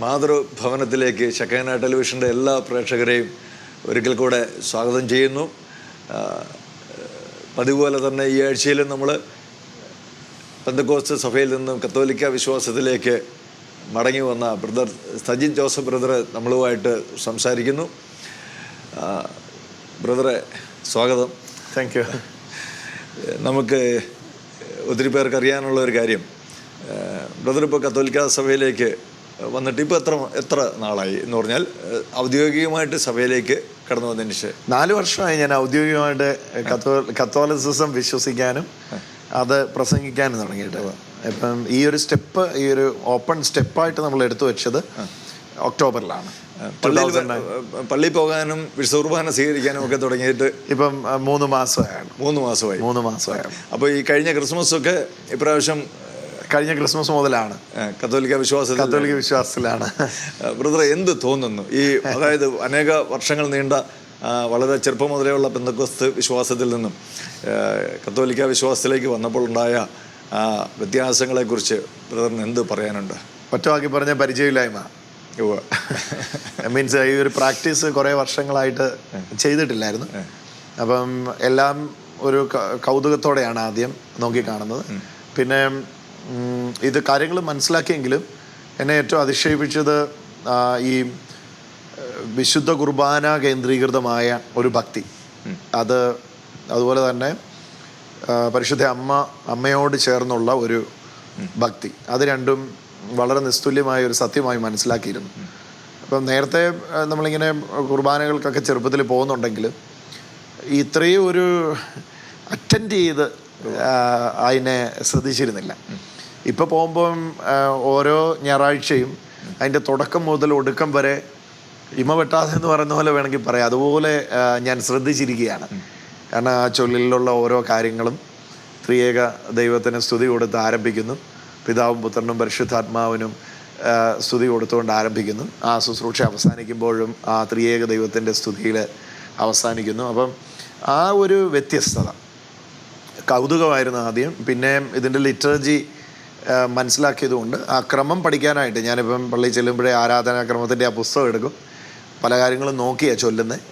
മാതൃഭവനത്തിലേക്ക് ഷക്കൈന ടെലിവിഷൻ്റെ എല്ലാ പ്രേക്ഷകരെയും ഒരിക്കൽ കൂടെ സ്വാഗതം ചെയ്യുന്നു. പതിവ് പോലെ തന്നെ ഈ ആഴ്ചയിലും നമ്മൾ പെന്തക്കോസ്ത് സഭയിൽ നിന്നും കത്തോലിക്ക വിശ്വാസത്തിലേക്ക് മടങ്ങി വന്ന ബ്രദർ സജിത് ജോസഫ് ബ്രദർ നമ്മളുമായിട്ട് സംസാരിക്കുന്നു. ബ്രദറെ സ്വാഗതം. Thank you. നമുക്ക് ഒത്തിരി പേർക്ക് അറിയാനുള്ള ഒരു കാര്യം, ബ്രദർ ഇപ്പോൾ കത്തോലിക്ക സഭയിലേക്ക് വന്നിട്ട് ഇപ്പോൾ എത്ര നാളായി എന്ന് പറഞ്ഞാൽ ഔദ്യോഗികമായിട്ട് സഭയിലേക്ക് കടന്നു വന്നതിന് ശേഷം? 4 വർഷമായി ഞാൻ ഔദ്യോഗികമായിട്ട് കത്തോലിസിസം വിശ്വസിക്കാനും അത് പ്രസംഗിക്കാനും തുടങ്ങിയിട്ട്. ഇപ്പം ഈ ഒരു സ്റ്റെപ്പ്, ഈ ഒരു ഓപ്പൺ സ്റ്റെപ്പായിട്ട് നമ്മൾ എടുത്തു വെച്ചത് ഒക്ടോബറിലാണ്. പള്ളിയിൽ പോകാനും വിശുദ്ധ കുർബാന സ്വീകരിക്കാനും ഒക്കെ തുടങ്ങിയിട്ട് ഇപ്പം 3 മാസമായി. 3 മാസമായി. അപ്പോൾ ഈ കഴിഞ്ഞ ക്രിസ്മസൊക്കെ ഇപ്രാവശ്യം കഴിഞ്ഞ ക്രിസ്മസ് മുതലാണ് കത്തോലിക്ക വിശ്വാസത്തിലാണ്. ബ്രദർ എന്ത് തോന്നുന്നു ഈ അതായത് അനേക വർഷങ്ങൾ നീണ്ട വളരെ ചെറുപ്പം മുതലെയുള്ള പെന്തക്കോസ്ത് വിശ്വാസത്തിൽ നിന്നും കത്തോലിക്ക വിശ്വാസത്തിലേക്ക് വന്നപ്പോൾ ഉണ്ടായ വ്യത്യാസങ്ങളെക്കുറിച്ച് ബ്രദറിന് എന്ത് പറയാനുണ്ട്? ഒറ്റവാക്കി പറഞ്ഞ പരിചയമില്ലായ്മ. മീൻസ് ഈ ഒരു പ്രാക്ടീസ് കുറേ വർഷങ്ങളായിട്ട് ചെയ്തിട്ടില്ലായിരുന്നു. അപ്പം എല്ലാം ഒരു കൗതുകത്തോടെയാണ് ആദ്യം നോക്കിക്കാണുന്നത്. പിന്നെ ഇത് കാര്യങ്ങൾ മനസ്സിലാക്കിയെങ്കിലും എന്നെ ഏറ്റവും അതിശയിപ്പിച്ചത് ഈ വിശുദ്ധ കുർബാന കേന്ദ്രീകൃതമായ ഒരു ഭക്തി, അതുപോലെ തന്നെ പരിശുദ്ധ അമ്മയോട് ചേർന്നുള്ള ഒരു ഭക്തി, അത് രണ്ടും വളരെ നിസ്തുല്യമായ ഒരു സത്യമായി മനസ്സിലാക്കിയിരുന്നു. അപ്പം നേരത്തെ നമ്മളിങ്ങനെ കുർബാനകൾക്കൊക്കെ ചെറുപ്പത്തിൽ പോകുന്നുണ്ടെങ്കിൽ ഇത്രയും ഒരു അറ്റൻഡ് ചെയ്ത് അതിനെ ശ്രദ്ധിച്ചിരുന്നില്ല. ഇപ്പോൾ പോകുമ്പം ഓരോ ഞായറാഴ്ചയും അതിൻ്റെ തുടക്കം മുതൽ ഒടുക്കം വരെ ഇമ വെട്ടാതെ എന്ന് പറയുന്ന പോലെ വേണമെങ്കിൽ പറയാം, അതുപോലെ ഞാൻ ശ്രദ്ധിച്ചിരിക്കുകയാണ്. കാരണം ആ ചൊല്ലിലുള്ള ഓരോ കാര്യങ്ങളും ത്രിയേക ദൈവത്തിന് സ്തുതി കൊടുത്ത് ആരംഭിക്കുന്നു. പിതാവും പുത്രനും പരിശുദ്ധാത്മാവിനും സ്തുതി കൊടുത്തുകൊണ്ട് ആരംഭിക്കുന്നു. ആ ശുശ്രൂഷ അവസാനിക്കുമ്പോഴും ആ ത്രിയേക ദൈവത്തിൻ്റെ സ്തുതിയിൽ അവസാനിക്കുന്നു. അപ്പം ആ ഒരു വ്യത്യസ്തത കൗതുകമായിരുന്നു ആദ്യം. പിന്നെ ഇതിൻ്റെ ലിറ്റർജി മനസ്സിലാക്കിയതുകൊണ്ട് ആ ക്രമം പഠിക്കാനായിട്ട് ഞാനിപ്പം പള്ളിയിൽ ചെല്ലുമ്പോഴേ ആരാധനാക്രമത്തിൻ്റെ ആ പുസ്തകം എടുക്കും, പല കാര്യങ്ങളും നോക്കിയാണ് ചൊല്ലുന്നത്.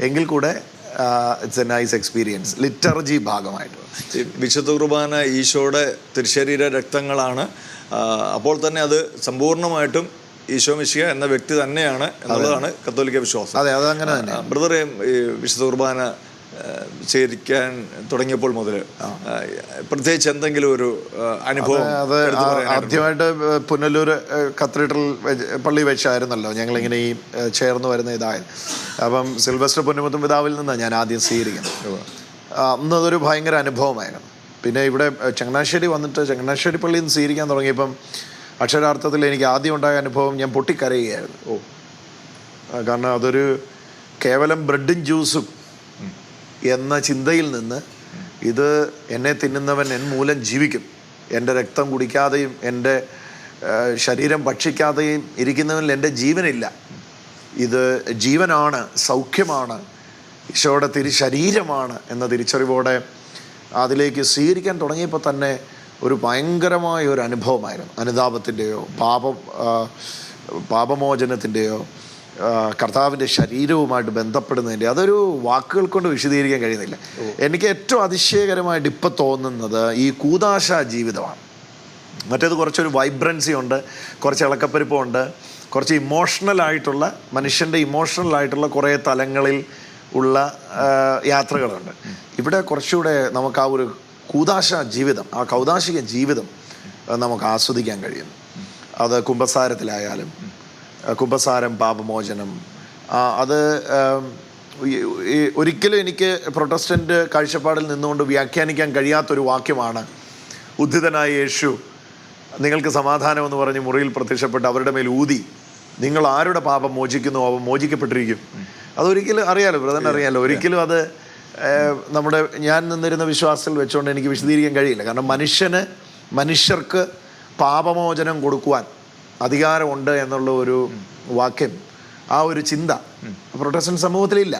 എങ്കിൽ കൂടെ it's A nice experience liturgy ഭാഗമായിട്ട്. വിശുദ്ധ കുർബാന ഈശോയുടെ തിരുശരീര രക്തങ്ങളാണ്. അപ്പോൾ തന്നെ അത് സമ്പൂർണ്ണമായിട്ടും ഈശോ മിശിഹ എന്ന വ്യക്തി തന്നെയാണ് എന്നുള്ളതാണ് കത്തോലിക്ക വിശ്വാസം. അതെ, അതങ്ങനെ തന്നെ. ബ്രദറെ, ഈ വിശുദ്ധ കുർബാന സ്വീകരിക്കാൻ തുടങ്ങിയപ്പോൾ മുതൽ പ്രത്യേകിച്ച് എന്തെങ്കിലും ഒരു അനുഭവം? അത് ആദ്യമായിട്ട് പുനലൂർ കത്തീഡ്രൽ പള്ളി വെച്ചായിരുന്നല്ലോ ഞങ്ങളിങ്ങനെ ഈ ചേർന്ന് വരുന്ന ഇതായത്. അപ്പം സിൽവസ്റ്റർ പൊന്നുമുത്തും പിതാവിൽ നിന്നാണ് ഞാൻ ആദ്യം സ്വീകരിക്കുന്നത്. അന്നതൊരു ഭയങ്കര അനുഭവമായിരുന്നു. പിന്നെ ഇവിടെ ചങ്ങനാശ്ശേരി വന്നിട്ട് ചങ്ങനാശ്ശേരി പള്ളിയിൽ നിന്ന് സ്വീകരിക്കാൻ തുടങ്ങിയപ്പം അക്ഷരാർത്ഥത്തിൽ എനിക്ക് ആദ്യം ഉണ്ടായ അനുഭവം ഞാൻ പൊട്ടിക്കരയുകയായിരുന്നു. കാരണം അതൊരു കേവലം ബ്രെഡും ജ്യൂസും എന്ന ചിന്തയിൽ നിന്ന് ഇത് എന്നെ തിന്നുന്നവൻ എൻ മൂലം ജീവിക്കും, എൻ്റെ രക്തം കുടിക്കാതെയും എൻ്റെ ശരീരം ഭക്ഷിക്കാതെയും ഇരിക്കുന്നവനിൽ എൻ്റെ ജീവനില്ല, ഇത് ജീവനാണ്, സൗഖ്യമാണ്, ഈശോയുടെ തിരുശരീരമാണ് എന്ന തിരിച്ചറിവോടെ അതിലേക്ക് സ്വീകരിക്കാൻ തുടങ്ങിയപ്പോൾ തന്നെ ഒരു ഭയങ്കരമായ ഒരു അനുഭവമായിരുന്നു. അനുതാപത്തിൻ്റെയോ പാപമോചനത്തിൻ്റെയോ കർത്താവിൻ്റെ ശരീരവുമായിട്ട് ബന്ധപ്പെടുന്നതിൻ്റെ അതൊരു വാക്കുകൾ കൊണ്ട് വിശദീകരിക്കാൻ കഴിയുന്നില്ല. എനിക്ക് ഏറ്റവും അതിശയകരമായിട്ട് ഇപ്പം തോന്നുന്നത് ഈ കൂദാശ ജീവിതമാണ്. മറ്റേത് കുറച്ചൊരു വൈബ്രൻസി ഉണ്ട്, കുറച്ച് ഇളക്കപ്പരിപ്പുണ്ട്, കുറച്ച് ഇമോഷണലായിട്ടുള്ള മനുഷ്യൻ്റെ ഇമോഷണലായിട്ടുള്ള കുറേ തലങ്ങളിൽ ഉള്ള യാത്രകളുണ്ട്. ഇവിടെ കുറച്ചുകൂടെ നമുക്ക് ആ ഒരു കൂദാശ ജീവിതം, ആ കൗദാശിക ജീവിതം നമുക്ക് ആസ്വദിക്കാൻ കഴിയുന്നു. അത് കുമ്പസാരത്തിലായാലും കുമ്പസാരം, പാപമോചനം, അത് ഒരിക്കലും എനിക്ക് പ്രൊട്ടസ്റ്റൻ്റ് കാഴ്ചപ്പാടിൽ നിന്നുകൊണ്ട് വ്യാഖ്യാനിക്കാൻ കഴിയാത്തൊരു വാക്യമാണ്. ഉദ്ധിതനായ യേശു നിങ്ങൾക്ക് സമാധാനം എന്ന് പറഞ്ഞ് മുറിയിൽ പ്രത്യക്ഷപ്പെട്ട് അവരുടെ മേൽ ഊതി നിങ്ങൾ ആരുടെ പാപം മോചിക്കുന്നു അവ മോചിക്കപ്പെട്ടിരിക്കും. അതൊരിക്കലും അറിയാലോ, ബ്രദറിന് അറിയാലോ. ഒരിക്കലും അത് ഞാൻ നിന്നിരുന്ന വിശ്വാസത്തിൽ വെച്ചുകൊണ്ട് എനിക്ക് വിശദീകരിക്കാൻ കഴിയില്ല. കാരണം മനുഷ്യർക്ക് പാപമോചനം കൊടുക്കുവാൻ അധികാരമുണ്ട് എന്നുള്ള ഒരു വാക്യം, ആ ഒരു ചിന്ത പ്രൊട്ടസ്റ്റന്റ് സമൂഹത്തിലില്ല.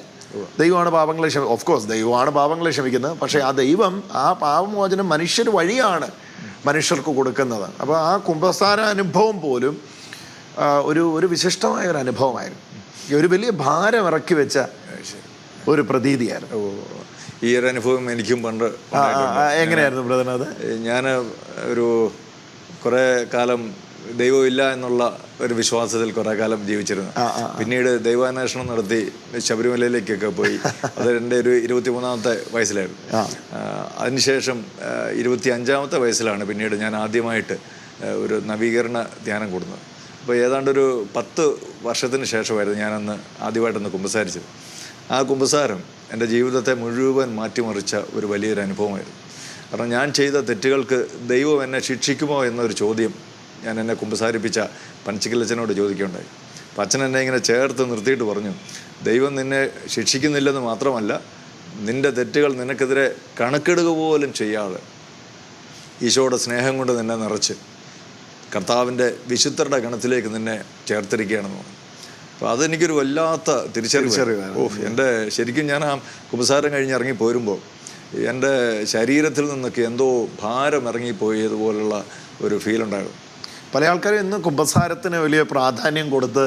ദൈവമാണ് പാപങ്ങളെ ഓഫ് കോഴ്സ് ദൈവമാണ് പാപങ്ങളെ ക്ഷമിക്കുന്നത്. പക്ഷേ ആ ദൈവം ആ പാപമോചനം മനുഷ്യർ വഴിയാണ് മനുഷ്യർക്ക് കൊടുക്കുന്നത്. അപ്പോൾ ആ കുമ്പസാര അനുഭവം പോലും ഒരു വിശിഷ്ടമായ ഒരു അനുഭവമായിരുന്നു. ഒരു വലിയ ഭാരം ഇറക്കി വെച്ച ഒരു പ്രതീതിയായിരുന്നു. ഈ ഒരു അനുഭവം എനിക്കും പണ്ട് എങ്ങനെയായിരുന്നു ബ്രദർ അത്? ഞാൻ ഒരു കുറേ കാലം ദൈവമില്ല എന്നുള്ള ഒരു വിശ്വാസത്തിൽ കുറേ കാലം ജീവിച്ചിരുന്നു. പിന്നീട് ദൈവാന്വേഷണം നടത്തി ശബരിമലയിലേക്കൊക്കെ പോയി. അത് എൻ്റെ ഒരു 23-ാമത്തെ വയസ്സിലായിരുന്നു. അതിനുശേഷം 25-ാമത്തെ വയസ്സിലാണ് പിന്നീട് ഞാൻ ആദ്യമായിട്ട് ഒരു നവീകരണ ധ്യാനം കൂടുന്നത്. അപ്പോൾ ഏതാണ്ടൊരു 10 വർഷത്തിന് ശേഷമായിരുന്നു ഞാനന്ന് ആദ്യമായിട്ടൊന്ന് കുമ്പസാരിച്ചത്. ആ കുമ്പസാരം എൻ്റെ ജീവിതത്തെ മുഴുവൻ മാറ്റിമറിച്ച ഒരു വലിയൊരു അനുഭവമായിരുന്നു. കാരണം ഞാൻ ചെയ്ത തെറ്റുകൾക്ക് ദൈവം എന്നെ ശിക്ഷിക്കുമോ എന്നൊരു ചോദ്യം ഞാൻ എന്നെ കുമ്പസാരിപ്പിച്ച പനച്ചിക്കലച്ചനോട് ചോദിക്കുകയുണ്ടായി. അപ്പം അച്ഛൻ എന്നെ ഇങ്ങനെ ചേർത്ത് നിർത്തിയിട്ട് പറഞ്ഞു, ദൈവം നിന്നെ ശിക്ഷിക്കുന്നില്ലെന്ന് മാത്രമല്ല, നിൻ്റെ തെറ്റുകൾ നിനക്കെതിരെ കണക്കെടുക പോലും ചെയ്യാതെ ഈശോയുടെ സ്നേഹം കൊണ്ട് നിന്നെ നിറച്ച് കർത്താവിൻ്റെ വിശുദ്ധരുടെ ഗണത്തിലേക്ക് നിന്നെ ചേർത്തിരിക്കുകയാണെന്ന് പറഞ്ഞു. അപ്പോൾ അതെനിക്കൊരു വല്ലാത്ത തിരിച്ചറിവ്. എൻ്റെ ശരിക്കും ഞാൻ ആ കുമ്പസാരം കഴിഞ്ഞ് ഇറങ്ങി പോരുമ്പോൾ എൻ്റെ ശരീരത്തിൽ നിന്നൊക്കെ എന്തോ ഭാരം ഇറങ്ങിപ്പോയതുപോലുള്ള ഒരു ഫീൽ ഉണ്ടായിരുന്നു. പല ആൾക്കാരും ഇന്ന് കുമ്പസാരത്തിന് വലിയ പ്രാധാന്യം കൊടുത്ത്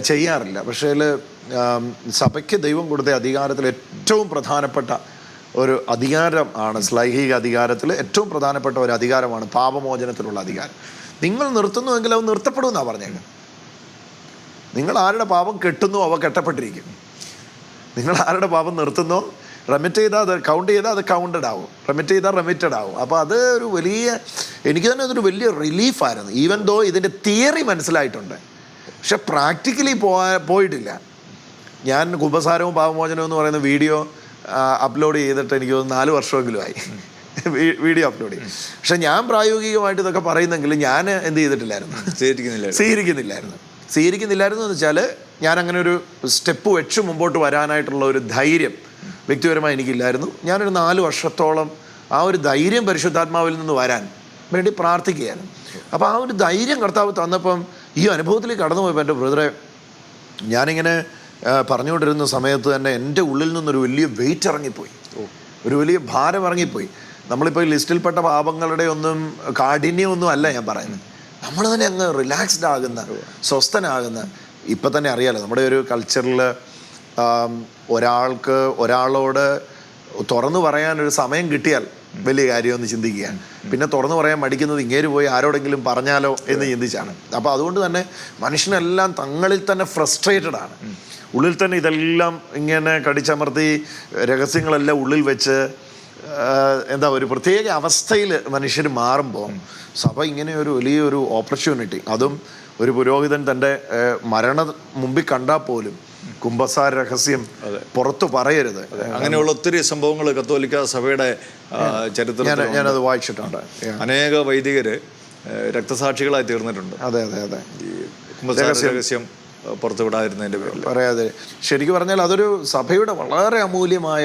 ചെയ്യാറില്ല. പക്ഷേ സഭയ്ക്ക് ദൈവം കൊടുത്ത അധികാരത്തിൽ ഏറ്റവും പ്രധാനപ്പെട്ട ഒരു അധികാരം ആണ്, ശ്ലൈഹിക അധികാരത്തിൽ ഏറ്റവും പ്രധാനപ്പെട്ട ഒരു അധികാരമാണ് പാപമോചനത്തിനുള്ള അധികാരം. നിങ്ങൾ നിർത്തുന്നുവെങ്കിൽ അവ നിർത്തപ്പെടുമെന്നാണ് പറഞ്ഞേക്കുന്നത്. നിങ്ങൾ ആരുടെ പാപം കെട്ടുന്നു അവ കെട്ടപ്പെട്ടിരിക്കും. നിങ്ങൾ ആരുടെ പാപം നിർത്തുന്നോ, റെമിറ്റ് ചെയ്താൽ അത് കൗണ്ട് ചെയ്താൽ അത് കൗണ്ടഡ് ആവും, റെമിറ്റ് ചെയ്താൽ റെമിറ്റഡ് ആവും. അപ്പോൾ അത് ഒരു വലിയ, എനിക്ക് തന്നെ അതൊരു വലിയ റിലീഫായിരുന്നു. ഈവൻ ദോ ഇതിൻ്റെ തിയറി മനസ്സിലായിട്ടുണ്ട്, പക്ഷെ പ്രാക്ടിക്കലി പോയിട്ടില്ല. ഞാൻ കുമ്പസാരവും പാപമോചനവും എന്ന് പറയുന്ന വീഡിയോ അപ്ലോഡ് ചെയ്തിട്ട് എനിക്ക് 4 വർഷമെങ്കിലും ആയി വീഡിയോ അപ്ലോഡ് ചെയ്യും. പക്ഷെ ഞാൻ പ്രായോഗികമായിട്ട് ഇതൊക്കെ പറയുന്നെങ്കിൽ ഞാൻ എന്ത് ചെയ്തിട്ടില്ലായിരുന്നു, സ്വീകരിക്കുന്നില്ലായിരുന്നു എന്ന് വെച്ചാൽ ഞാൻ അങ്ങനെ ഒരു സ്റ്റെപ്പ് വെച്ച് മുമ്പോട്ട് വരാനായിട്ടുള്ള ഒരു ധൈര്യം വ്യക്തിപരമായി എനിക്കില്ലായിരുന്നു. ഞാനൊരു 4 വർഷത്തോളം ആ ഒരു ധൈര്യം പരിശുദ്ധാത്മാവിൽ നിന്ന് വരാൻ വേണ്ടി പ്രാർത്ഥിക്കുകയായിരുന്നു. അപ്പോൾ ആ ഒരു ധൈര്യം കർത്താവ് തന്നപ്പം ഈ അനുഭവത്തിലേക്ക് കടന്നു പോയപ്പോൾ എൻ്റെ ബ്രദറെ, ഞാനിങ്ങനെ പറഞ്ഞുകൊണ്ടിരുന്ന സമയത്ത് തന്നെ എൻ്റെ ഉള്ളിൽ നിന്നൊരു വലിയ വെയിറ്റ് ഇറങ്ങിപ്പോയി, ഒരു വലിയ ഭാരം ഇറങ്ങിപ്പോയി. നമ്മളിപ്പോൾ ഈ ലിസ്റ്റിൽപ്പെട്ട പാപങ്ങളുടെ ഒന്നും കാഠിന്യമൊന്നും അല്ല ഞാൻ പറയുന്നത്. നമ്മൾ തന്നെ അങ്ങ് റിലാക്സ്ഡ് ആകുന്ന, സ്വസ്ഥനാകുന്ന. ഇപ്പം തന്നെ അറിയാലോ നമ്മുടെ ഒരു കൾച്ചറിൽ ഒരാളോട് തുറന്നു പറയാനൊരു സമയം കിട്ടിയാൽ വലിയ കാര്യമെന്ന് ചിന്തിക്കുകയാണ്. പിന്നെ തുറന്നു പറയാൻ മടിക്കുന്നത് ഇങ്ങേര് പോയി ആരോടെങ്കിലും പറഞ്ഞാലോ എന്ന് ചിന്തിച്ചാണ്. അപ്പോൾ അതുകൊണ്ട് തന്നെ മനുഷ്യനെല്ലാം തങ്ങളിൽ തന്നെ ഫ്രസ്ട്രേറ്റഡ് ആണ്. ഉള്ളിൽ തന്നെ ഇതെല്ലാം ഇങ്ങനെ കടിച്ചമർത്തി രഹസ്യങ്ങളെല്ലാം ഉള്ളിൽ വെച്ച് ഒരു പ്രത്യേക അവസ്ഥയിൽ മനുഷ്യർ മാറുമ്പോൾ സഭ ഇങ്ങനെ ഒരു വലിയൊരു ഓപ്പർച്യൂണിറ്റി, അതും ഒരു പുരോഹിതൻ തൻ്റെ മരണ മുമ്പിൽ കണ്ടാൽ പോലും കുമ്പസാര രഹസ്യം പുറത്തു പറയരുത്. അങ്ങനെയുള്ള ഒത്തിരി സംഭവങ്ങൾ കത്തോലിക്ക സഭയുടെ ചരിത്രത്തിൽ ഞാനത് വായിച്ചിട്ടുണ്ട്. അനേക വൈദികര് രക്തസാക്ഷികളായി തീർന്നിട്ടുണ്ട്. അതെ. ഈ കുമ്പസാര രഹസ്യം പുറത്തുവിടാതിരുന്നതിൻ്റെ പേരിൽ. പറയാതെ ശരിക്കും പറഞ്ഞാൽ അതൊരു സഭയുടെ വളരെ അമൂല്യമായ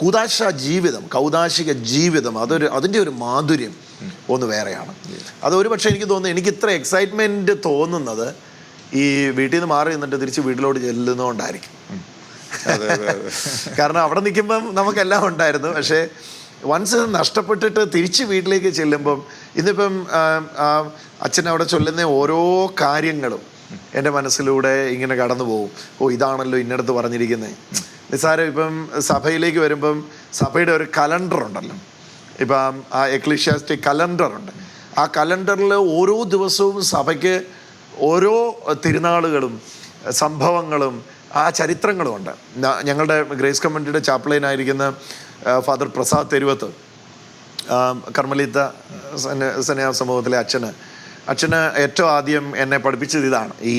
കൗദാശിക ജീവിതം, അതിൻ്റെ ഒരു മാധുര്യം ഒന്ന് വേറെയാണ്. അതൊരു പക്ഷേ എനിക്ക് തോന്നുന്നു, എനിക്ക് ഇത്ര എക്സൈറ്റ്മെൻറ്റ് തോന്നുന്നത് ഈ വീട്ടിൽ നിന്ന് മാറി നിന്നിട്ട് തിരിച്ച് വീട്ടിലോട്ട് ചെല്ലുന്നതുകൊണ്ടായിരിക്കും. കാരണം അവിടെ നിൽക്കുമ്പം നമുക്കെല്ലാം ഉണ്ടായിരുന്നു, പക്ഷേ വൺസ് നഷ്ടപ്പെട്ടിട്ട് തിരിച്ച് വീട്ടിലേക്ക് ചെല്ലുമ്പം, ഇന്നിപ്പം അച്ഛൻ അവിടെ ചൊല്ലുന്ന ഓരോ കാര്യങ്ങളും എൻ്റെ മനസ്സിലൂടെ ഇങ്ങനെ കടന്നു പോകും. ഇതാണല്ലോ ഇന്നടത്ത് പറഞ്ഞിരിക്കുന്നത്. നിസ്സാരം ഇപ്പം സഭയിലേക്ക് വരുമ്പം സഭയുടെ ഒരു കലണ്ടർ ഉണ്ടല്ലോ, ഇപ്പം ആ എക്ലീഷ്യാസ്റ്റിക് കലണ്ടറുണ്ട്. ആ കലണ്ടറിൽ ഓരോ ദിവസവും സഭയ്ക്ക് ഓരോ തിരുനാളുകളും സംഭവങ്ങളും ആ ചരിത്രങ്ങളും ഉണ്ട്. ഞങ്ങളുടെ ഗ്രേസ് കമ്മ്യൂണിറ്റിയുടെ ചാപ്ലൈനായിരിക്കുന്ന ഫാദർ പ്രസാദ് തെരുവത്ത്, കർമ്മലീത്ത സന്യാസ സമൂഹത്തിലെ അച്ഛന് ഏറ്റവും ആദ്യം എന്നെ പഠിപ്പിച്ചത് ഇതാണ്, ഈ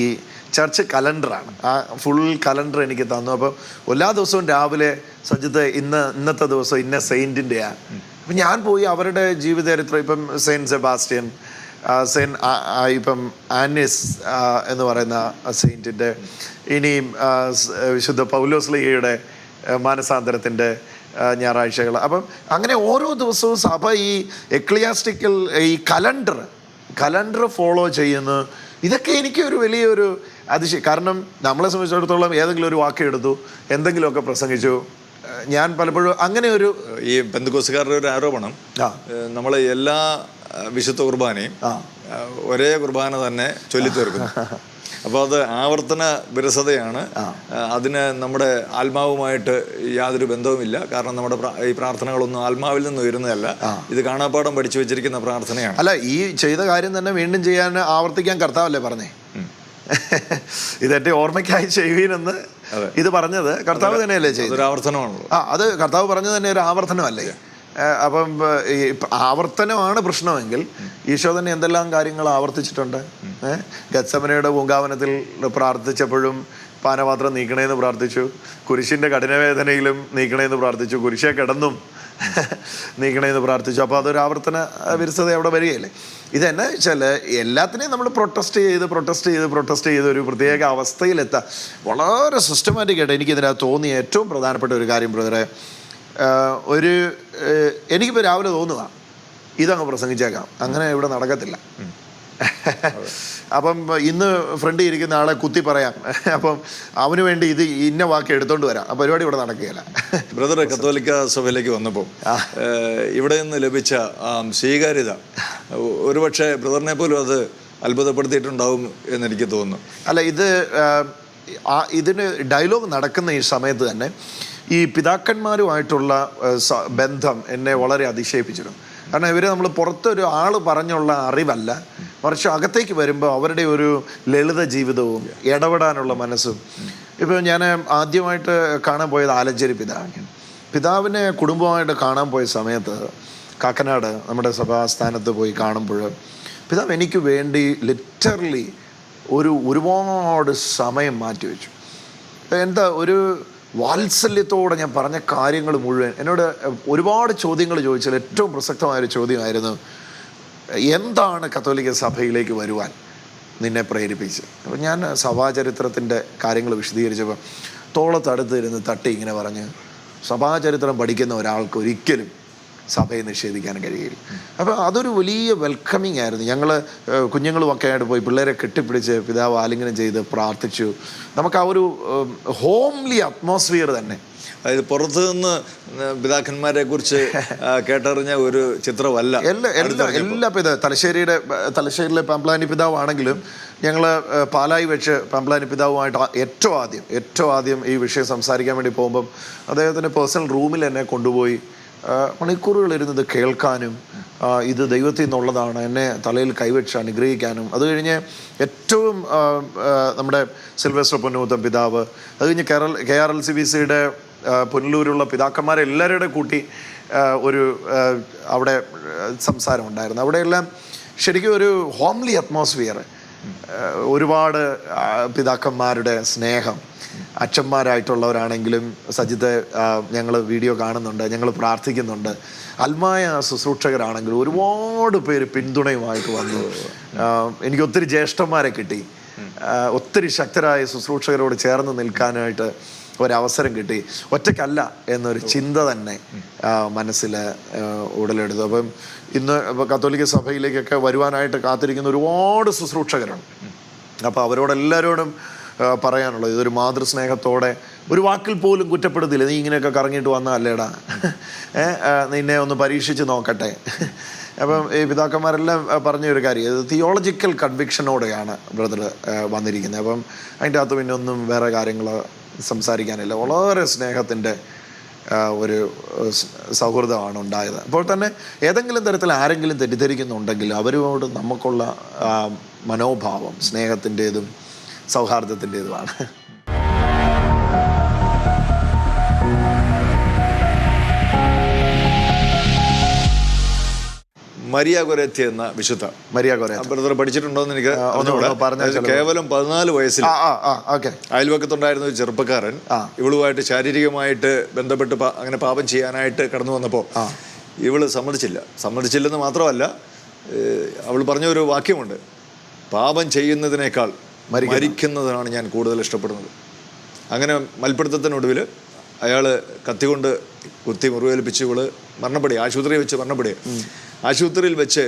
ചർച്ച് കലണ്ടറാണ്. ആ ഫുൾ കലണ്ടർ എനിക്ക് തന്നു. അപ്പോൾ എല്ലാ ദിവസവും രാവിലെ സജ്ജത്ത് ഇന്നത്തെ ദിവസം ഇന്ന സെയിൻറ്റിൻ്റെയാണ്. അപ്പം ഞാൻ പോയി അവരുടെ ജീവചരിത്രം, ഇപ്പം സെയിൻറ്റ് സെബാസ്റ്റ്യൻ, ഇപ്പം ആനിസ് എന്ന് പറയുന്ന സെയിൻറ്റിൻ്റെ, ഇനിയും വിശുദ്ധ പൗലോസ്ലീഹയുടെ മാനസാന്തരത്തിൻ്റെ ഞായറാഴ്ചകൾ. അപ്പം അങ്ങനെ ഓരോ ദിവസവും സഭ ഈ എക്ലിയാസ്റ്റിക്കൽ ഈ കലണ്ടർ ഫോളോ ചെയ്യുന്നു. ഇതൊക്കെ എനിക്കൊരു വലിയൊരു അതിശയം. കാരണം നമ്മളെ സംബന്ധിച്ചിടത്തോളം ഏതെങ്കിലും ഒരു വാക്ക് എടുത്തു, എന്തെങ്കിലുമൊക്കെ പ്രസംഗിച്ചു. ഞാൻ പലപ്പോഴും അങ്ങനെ ഒരു ഈ പെന്തക്കോസ്തുകാരുടെ ഒരു ആരോപണം, നമ്മൾ എല്ലാ വിശുദ്ധ കുർബാനയും ഒരേ കുർബാന തന്നെ ചൊല്ലിത്തീർക്കുന്നു. അപ്പോൾ അത് ആവർത്തന വിരസതയാണ്. അതിന് നമ്മുടെ ആത്മാവുമായിട്ട് യാതൊരു ബന്ധവുമില്ല. കാരണം നമ്മുടെ ഈ പ്രാർത്ഥനകളൊന്നും ആത്മാവിൽ നിന്ന് ഉയരുന്നതല്ല, ഇത് കാണാപ്പാടം പഠിച്ചു വെച്ചിരിക്കുന്ന പ്രാർത്ഥനയാണ്. അല്ല, ഈ ചെയ്ത കാര്യം തന്നെ വീണ്ടും ചെയ്യാൻ ആവർത്തിക്കാൻ കർത്താവല്ലേ പറഞ്ഞേ? ഇതെന്റെ ഓർമ്മയ്ക്കായി ചെയ്യുവീനെന്ന് ഇത് പറഞ്ഞത് കർത്താവ് തന്നെയല്ലേ ചെയ്തത്? ഒരു ആവർത്തനമാണല്ലോ. അത് കർത്താവ് പറഞ്ഞത് തന്നെ ഒരു ആവർത്തനമല്ലേ? അപ്പം ഈ ആവർത്തനമാണ് പ്രശ്നമെങ്കിൽ ഈശോ തന്നെ എന്തെല്ലാം കാര്യങ്ങൾ ആവർത്തിച്ചിട്ടുണ്ട്. ഗത്സമനയുടെ പൂങ്കാവനത്തിൽ പ്രാർത്ഥിച്ചപ്പോഴും പാനപാത്രം നീക്കണേന്ന് പ്രാർത്ഥിച്ചു, കുരിശിന്റെ കഠിനവേദനയിലും നീക്കണേന്ന് പ്രാർത്ഥിച്ചു, കുരിശെ കിടന്നും നീക്കണേന്ന് പ്രാർത്ഥിച്ചു. അപ്പോൾ അതൊരു ആവർത്തന വിരസത അവിടെ വരികയല്ലേ? ഇതെന്നാ വെച്ചാൽ എല്ലാത്തിനെയും നമ്മൾ പ്രൊട്ടസ്റ്റ് ചെയ്ത് ഒരു പ്രത്യേക അവസ്ഥയിലെത്താം. വളരെ സിസ്റ്റമാറ്റിക്കായിട്ട് എനിക്കിതിനകത്ത് തോന്നിയ ഏറ്റവും പ്രധാനപ്പെട്ട ഒരു കാര്യം ബ്രദറെ, എനിക്കിപ്പോൾ രാവിലെ തോന്നുക ഇതങ്ങ് പ്രസംഗിച്ചേക്കാം, അങ്ങനെ ഇവിടെ നടക്കത്തില്ല. അപ്പം ഇന്ന് ഫ്രണ്ട് ഇരിക്കുന്ന ആളെ കുത്തി പറയാം, അപ്പം അവന് വേണ്ടി ഇത് ഇന്ന വാക്ക് എടുത്തോണ്ട് വരാം, ആ പരിപാടി ഇവിടെ നടക്കുകയില്ല. ബ്രദറെ, കത്തോലിക്ക സഭയിലേക്ക് വന്നപ്പോൾ ഇവിടെ നിന്ന് ലഭിച്ച സ്വീകാര്യത ഒരുപക്ഷെ ബ്രദറിനെ പോലും അത് അത്ഭുതപ്പെടുത്തിയിട്ടുണ്ടാവും എന്നെനിക്ക് തോന്നുന്നു. അല്ല, ഇതിന് ഡയലോഗ് നടക്കുന്ന ഈ സമയത്ത് തന്നെ ഈ പിതാക്കന്മാരുമായിട്ടുള്ള ബന്ധം എന്നെ വളരെ അതിശയിപ്പിച്ചിരുന്നു. കാരണം ഇവർ നമ്മൾ പുറത്തൊരു ആൾ പറഞ്ഞുള്ള അറിവല്ല, മറിച്ച് അകത്തേക്ക് വരുമ്പോൾ അവരുടെ ഒരു ലളിത ജീവിതവും ഇടപെടാനുള്ള മനസ്സും. ഇപ്പോൾ ഞാൻ ആദ്യമായിട്ട് കാണാൻ പോയത് ആലഞ്ചേരി പിതാവിനെ കുടുംബമായിട്ട് കാണാൻ പോയ സമയത്ത് കാക്കനാട് നമ്മുടെ സഭാസ്ഥാനത്ത് പോയി കാണുമ്പോൾ പിതാവ് എനിക്ക് വേണ്ടി ലിറ്ററലി ഒരുപാട് സമയം മാറ്റിവെച്ചു. എന്താ ഒരു വാത്സല്യത്തോടെ ഞാൻ പറഞ്ഞ കാര്യങ്ങൾ മുഴുവൻ എന്നോട് ഒരുപാട് ചോദ്യങ്ങൾ ചോദിച്ചാൽ ഏറ്റവും പ്രസക്തമായൊരു ചോദ്യമായിരുന്നു, എന്താണ് കത്തോലിക്ക സഭയിലേക്ക് വരുവാൻ നിന്നെ പ്രേരിപ്പിച്ച്? അപ്പോൾ ഞാൻ സഭാചരിത്രത്തിൻ്റെ കാര്യങ്ങൾ വിശദീകരിച്ചപ്പോൾ തോളത്തടുത്തിരുന്ന് തട്ടി ഇങ്ങനെ പറഞ്ഞ്, സഭാചരിത്രം പഠിക്കുന്ന ഒരാൾക്ക് ഒരിക്കലും സഭയെ നിഷേധിക്കാൻ കഴിയില്ല. അപ്പോൾ അതൊരു വലിയ വെൽക്കമിങ് ആയിരുന്നു. ഞങ്ങൾ കുഞ്ഞുങ്ങളുമൊക്കെ ആയിട്ട് പോയി പിള്ളേരെ കെട്ടിപ്പിടിച്ച് പിതാവ് ആലിംഗനം ചെയ്ത് പ്രാർത്ഥിച്ചു. നമുക്ക് ആ ഒരു ഹോംലി അറ്റ്മോസ്ഫിയർ തന്നെ, അതായത് പുറത്തു നിന്ന് പിതാക്കന്മാരെ കുറിച്ച് കേട്ടറിഞ്ഞ ഒരു ചിത്രമല്ല. എല്ലാ തലശ്ശേരിയിലെ പാംപ്ലാനി പിതാവാണെങ്കിലും ഞങ്ങൾ പാലായി വെച്ച് പാംപ്ലാനി പിതാവുമായിട്ട് ഏറ്റവും ആദ്യം ഈ വിഷയം സംസാരിക്കാൻ വേണ്ടി പോകുമ്പം അദ്ദേഹത്തിൻ്റെ പേഴ്സണൽ റൂമിൽ എന്നെ കൊണ്ടുപോയി മണിക്കൂറുകളിരുന്നത് കേൾക്കാനും ഇത് ദൈവത്തിൽ നിന്നുള്ളതാണ് എന്നെ തലയിൽ കൈവച്ച് അനുഗ്രഹിക്കാനും, അത് കഴിഞ്ഞ് ഏറ്റവും നമ്മുടെ സിൽവസ്റ്റർ പൊന്നൂത്തൻ പിതാവ്, അത് കഴിഞ്ഞ് KRLCBCയുടെ പുനലൂരുള്ള പിതാക്കന്മാരെല്ലാവരുടെ കൂട്ടി ഒരു അവിടെ സംസാരം ഉണ്ടായിരുന്നു. അവിടെയെല്ലാം ശരിക്കും ഒരു ഹോംലി അറ്റ്മോസ്ഫിയർ, ഒരുപാട് പിതാക്കന്മാരുടെ സ്നേഹം. അച്ഛന്മാരായിട്ടുള്ളവരാണെങ്കിലും സജിത്ത് ഞങ്ങൾ വീഡിയോ കാണുന്നുണ്ട്, ഞങ്ങൾ പ്രാർത്ഥിക്കുന്നുണ്ട്. ആത്മായ ശുശ്രൂഷകരാണെങ്കിലും ഒരുപാട് പേര് പിന്തുണയുമായിട്ട് വന്നു. എനിക്ക് ഒത്തിരി ജ്യേഷ്ഠന്മാരെ കിട്ടി, ഒത്തിരി ശക്തരായ ശുശ്രൂഷകരോട് ചേർന്ന് നിൽക്കാനായിട്ട് ഒരവസരം കിട്ടി. ഒറ്റയ്ക്കല്ല എന്നൊരു ചിന്ത തന്നെ മനസ്സിൽ ഉടലെടുത്തു. അപ്പം ഇന്ന് കത്തോലിക്ക സഭയിലേക്കൊക്കെ വരുവാനായിട്ട് കാത്തിരിക്കുന്ന ഒരുപാട് ശുശ്രൂഷകരാണ്. അപ്പോൾ അവരോടെല്ലാവരോടും പറയാനുള്ളത് ഇതൊരു മാതൃസ്നേഹത്തോടെ, ഒരു വാക്കിൽ പോലും കുറ്റപ്പെടുത്തില്ല. നീ ഇങ്ങനെയൊക്കെ കറങ്ങിയിട്ട് വന്നല്ലേടാ, നിന്നെ ഒന്ന് പരീക്ഷിച്ച് നോക്കട്ടെ. അപ്പം ഈ പിതാക്കന്മാരെല്ലാം പറഞ്ഞൊരു കാര്യം, ഇത് തിയോളജിക്കൽ കൺവിക്ഷനോടെയാണ് ബ്രദർ വന്നിരിക്കുന്നത്. അപ്പം അതിൻ്റെ അകത്ത് പിന്നെ ഒന്നും വേറെ കാര്യങ്ങൾ സംസാരിക്കാനില്ല. വളരെ സ്നേഹത്തിൻ്റെ ഒരു സൗഹൃദമാണ് ഉണ്ടായത്. അപ്പോൾ തന്നെ ഏതെങ്കിലും തരത്തിൽ ആരെങ്കിലും തെറ്റിദ്ധരിക്കുന്നുണ്ടെങ്കിൽ അവരോട് നമുക്കുള്ള മനോഭാവം സ്നേഹത്തിൻ്റേതും സൗഹാർദ്ദത്തിൻ്റേതുമാണ്. മരിയ ഗൊരേത്തി എന്ന വിശുദ്ധ ബ്രദർ പഠിച്ചിട്ടുണ്ടോന്ന് എനിക്ക് കേവലം 14 വയസ്സിൽ അയൽവക്കത്തുണ്ടായിരുന്ന ഒരു ചെറുപ്പക്കാരൻ ഇവളുമായിട്ട് ശാരീരികമായിട്ട് ബന്ധപ്പെട്ട് അങ്ങനെ പാപം ചെയ്യാനായിട്ട് കടന്നു വന്നപ്പോൾ ഇവള് സമ്മതിച്ചില്ലെന്ന് മാത്രമല്ല, അവൾ പറഞ്ഞ ഒരു വാക്യമുണ്ട്, പാപം ചെയ്യുന്നതിനേക്കാൾ മരിക്കുന്നതിനാണ് ഞാൻ കൂടുതൽ ഇഷ്ടപ്പെടുന്നത്. അങ്ങനെ മൽപ്പിടുത്തത്തിനൊടുവിൽ അയാൾ കത്തികൊണ്ട് കുത്തി മുറിവേൽപ്പിച്ച് ഇവള് മരണപ്പെടുക, ആശുപത്രിയിൽ വെച്ച് മരണപ്പെടുക. ആശുപത്രിയിൽ വെച്ച്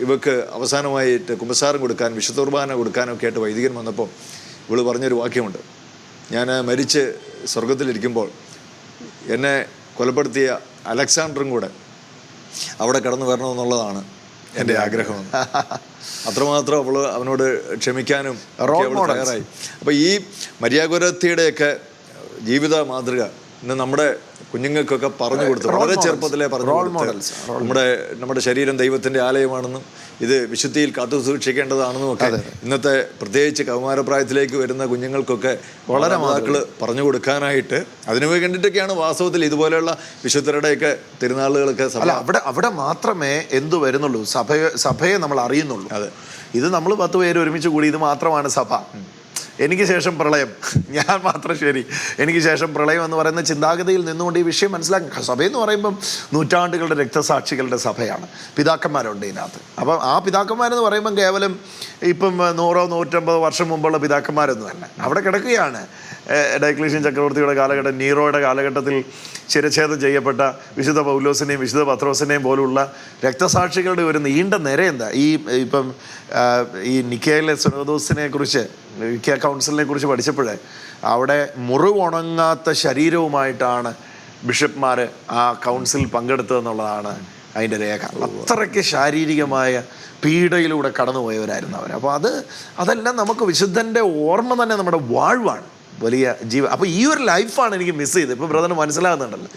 ഇവക്ക് അവസാനമായിട്ട് കുമ്പസാരം കൊടുക്കാൻ, വിശുദ്ധ കുർബാന കൊടുക്കാനൊക്കെ ആയിട്ട് വൈദികൻ വന്നപ്പോൾ ഇവള് പറഞ്ഞൊരു വാക്യമുണ്ട്, ഞാൻ മരിച്ച് സ്വർഗത്തിലിരിക്കുമ്പോൾ എന്നെ കൊലപ്പെടുത്തിയ അലക്സാണ്ടറും കൂടെ അവിടെ കടന്നു വരണമെന്നുള്ളതാണ് എൻ്റെ ആഗ്രഹമാണ്. അത്രമാത്രം അവനോട് ക്ഷമിക്കാനും ഒക്കെ അവൾ തയ്യാറായി. അപ്പോൾ ഈ മരിയ ഗൊരെത്തിയുടെയൊക്കെ ജീവിത മാതൃക ഇന്ന് നമ്മുടെ കുഞ്ഞുങ്ങൾക്കൊക്കെ പറഞ്ഞു കൊടുത്തു, വളരെ ചെറുപ്പത്തിലെ പറഞ്ഞു കൊടുത്ത് നമ്മുടെ ശരീരം ദൈവത്തിൻ്റെ ആലയമാണെന്നും ഇത് വിശുദ്ധിയിൽ കാത്തു സൂക്ഷിക്കേണ്ടതാണെന്നും ഒക്കെ ഇന്നത്തെ പ്രത്യേകിച്ച് കൗമാരപ്രായത്തിലേക്ക് വരുന്ന കുഞ്ഞുങ്ങൾക്കൊക്കെ വളരെ മാതാക്കൾ പറഞ്ഞു കൊടുക്കാനായിട്ട് അതിനു വേണ്ടിയിട്ടൊക്കെയാണ് വാസ്തവത്തിൽ ഇതുപോലെയുള്ള വിശുദ്ധരുടെയൊക്കെ തിരുനാളുകളൊക്കെ. അവിടെ മാത്രമേ എന്തു വരുന്നുള്ളൂ, സഭയെ നമ്മൾ അറിയുന്നുള്ളൂ. അതെ, ഇത് നമ്മൾ 10 പേര് ഒരുമിച്ച് കൂടി ഇത് മാത്രമാണ് സഭ. എനിക്ക് ശേഷം പ്രളയം, ഞാൻ മാത്രം ശരി, എനിക്ക് ശേഷം പ്രളയം എന്ന് പറയുന്ന ചിന്താഗതിയിൽ നിന്നുകൊണ്ട് ഈ വിഷയം മനസ്സിലാക്കാം. സഭയെന്ന് പറയുമ്പം നൂറ്റാണ്ടുകളുടെ രക്തസാക്ഷികളുടെ സഭയാണ്, പിതാക്കന്മാരുണ്ട് ഇതിനകത്ത്. അപ്പം ആ പിതാക്കന്മാരെന്ന് പറയുമ്പം കേവലം ഇപ്പം 100-150 വർഷം മുമ്പുള്ള പിതാക്കന്മാരൊന്നും അല്ല, അവിടെ കിടക്കുകയാണ്. ഡയക്ലീഷ്യൻ ചക്രവർത്തിയുടെ കാലഘട്ടം, നീറോയുടെ കാലഘട്ടത്തിൽ ശിരച്ഛേദം ചെയ്യപ്പെട്ട വിശുദ്ധ പൗലോസിനെയും വിശുദ്ധ പത്രോസിനെയും പോലുള്ള രക്തസാക്ഷികളുടെ ഒരു നീണ്ട നിര. എന്താ ഇപ്പം ഈ നിക്കയിലെ സുനോദോസിനെ കുറിച്ച്, നിക്കിയ കൗൺസിലിനെ കുറിച്ച് പഠിച്ചപ്പോഴേ അവിടെ മുറിവുണങ്ങാത്ത ശരീരവുമായിട്ടാണ് ബിഷപ്പ്മാർ ആ കൗൺസിൽ പങ്കെടുത്തതെന്നുള്ളതാണ് അതിൻ്റെ രേഖ. അത്രയ്ക്ക് ശാരീരികമായ പീഡയിലൂടെ കടന്നുപോയവരായിരുന്നു അവർ. അപ്പോൾ അതെല്ലാം നമുക്ക് വിശുദ്ധൻ്റെ ഓർമ്മ തന്നെ നമ്മുടെ വാഴ്വാണ്, വലിയ അപ്പോൾ ഈ ഒരു ലൈഫാണ് എനിക്ക് മിസ് ചെയ്തത്. ഇപ്പോൾ ബ്രദറിന് മനസ്സിലാകുന്നുണ്ടല്ലോ,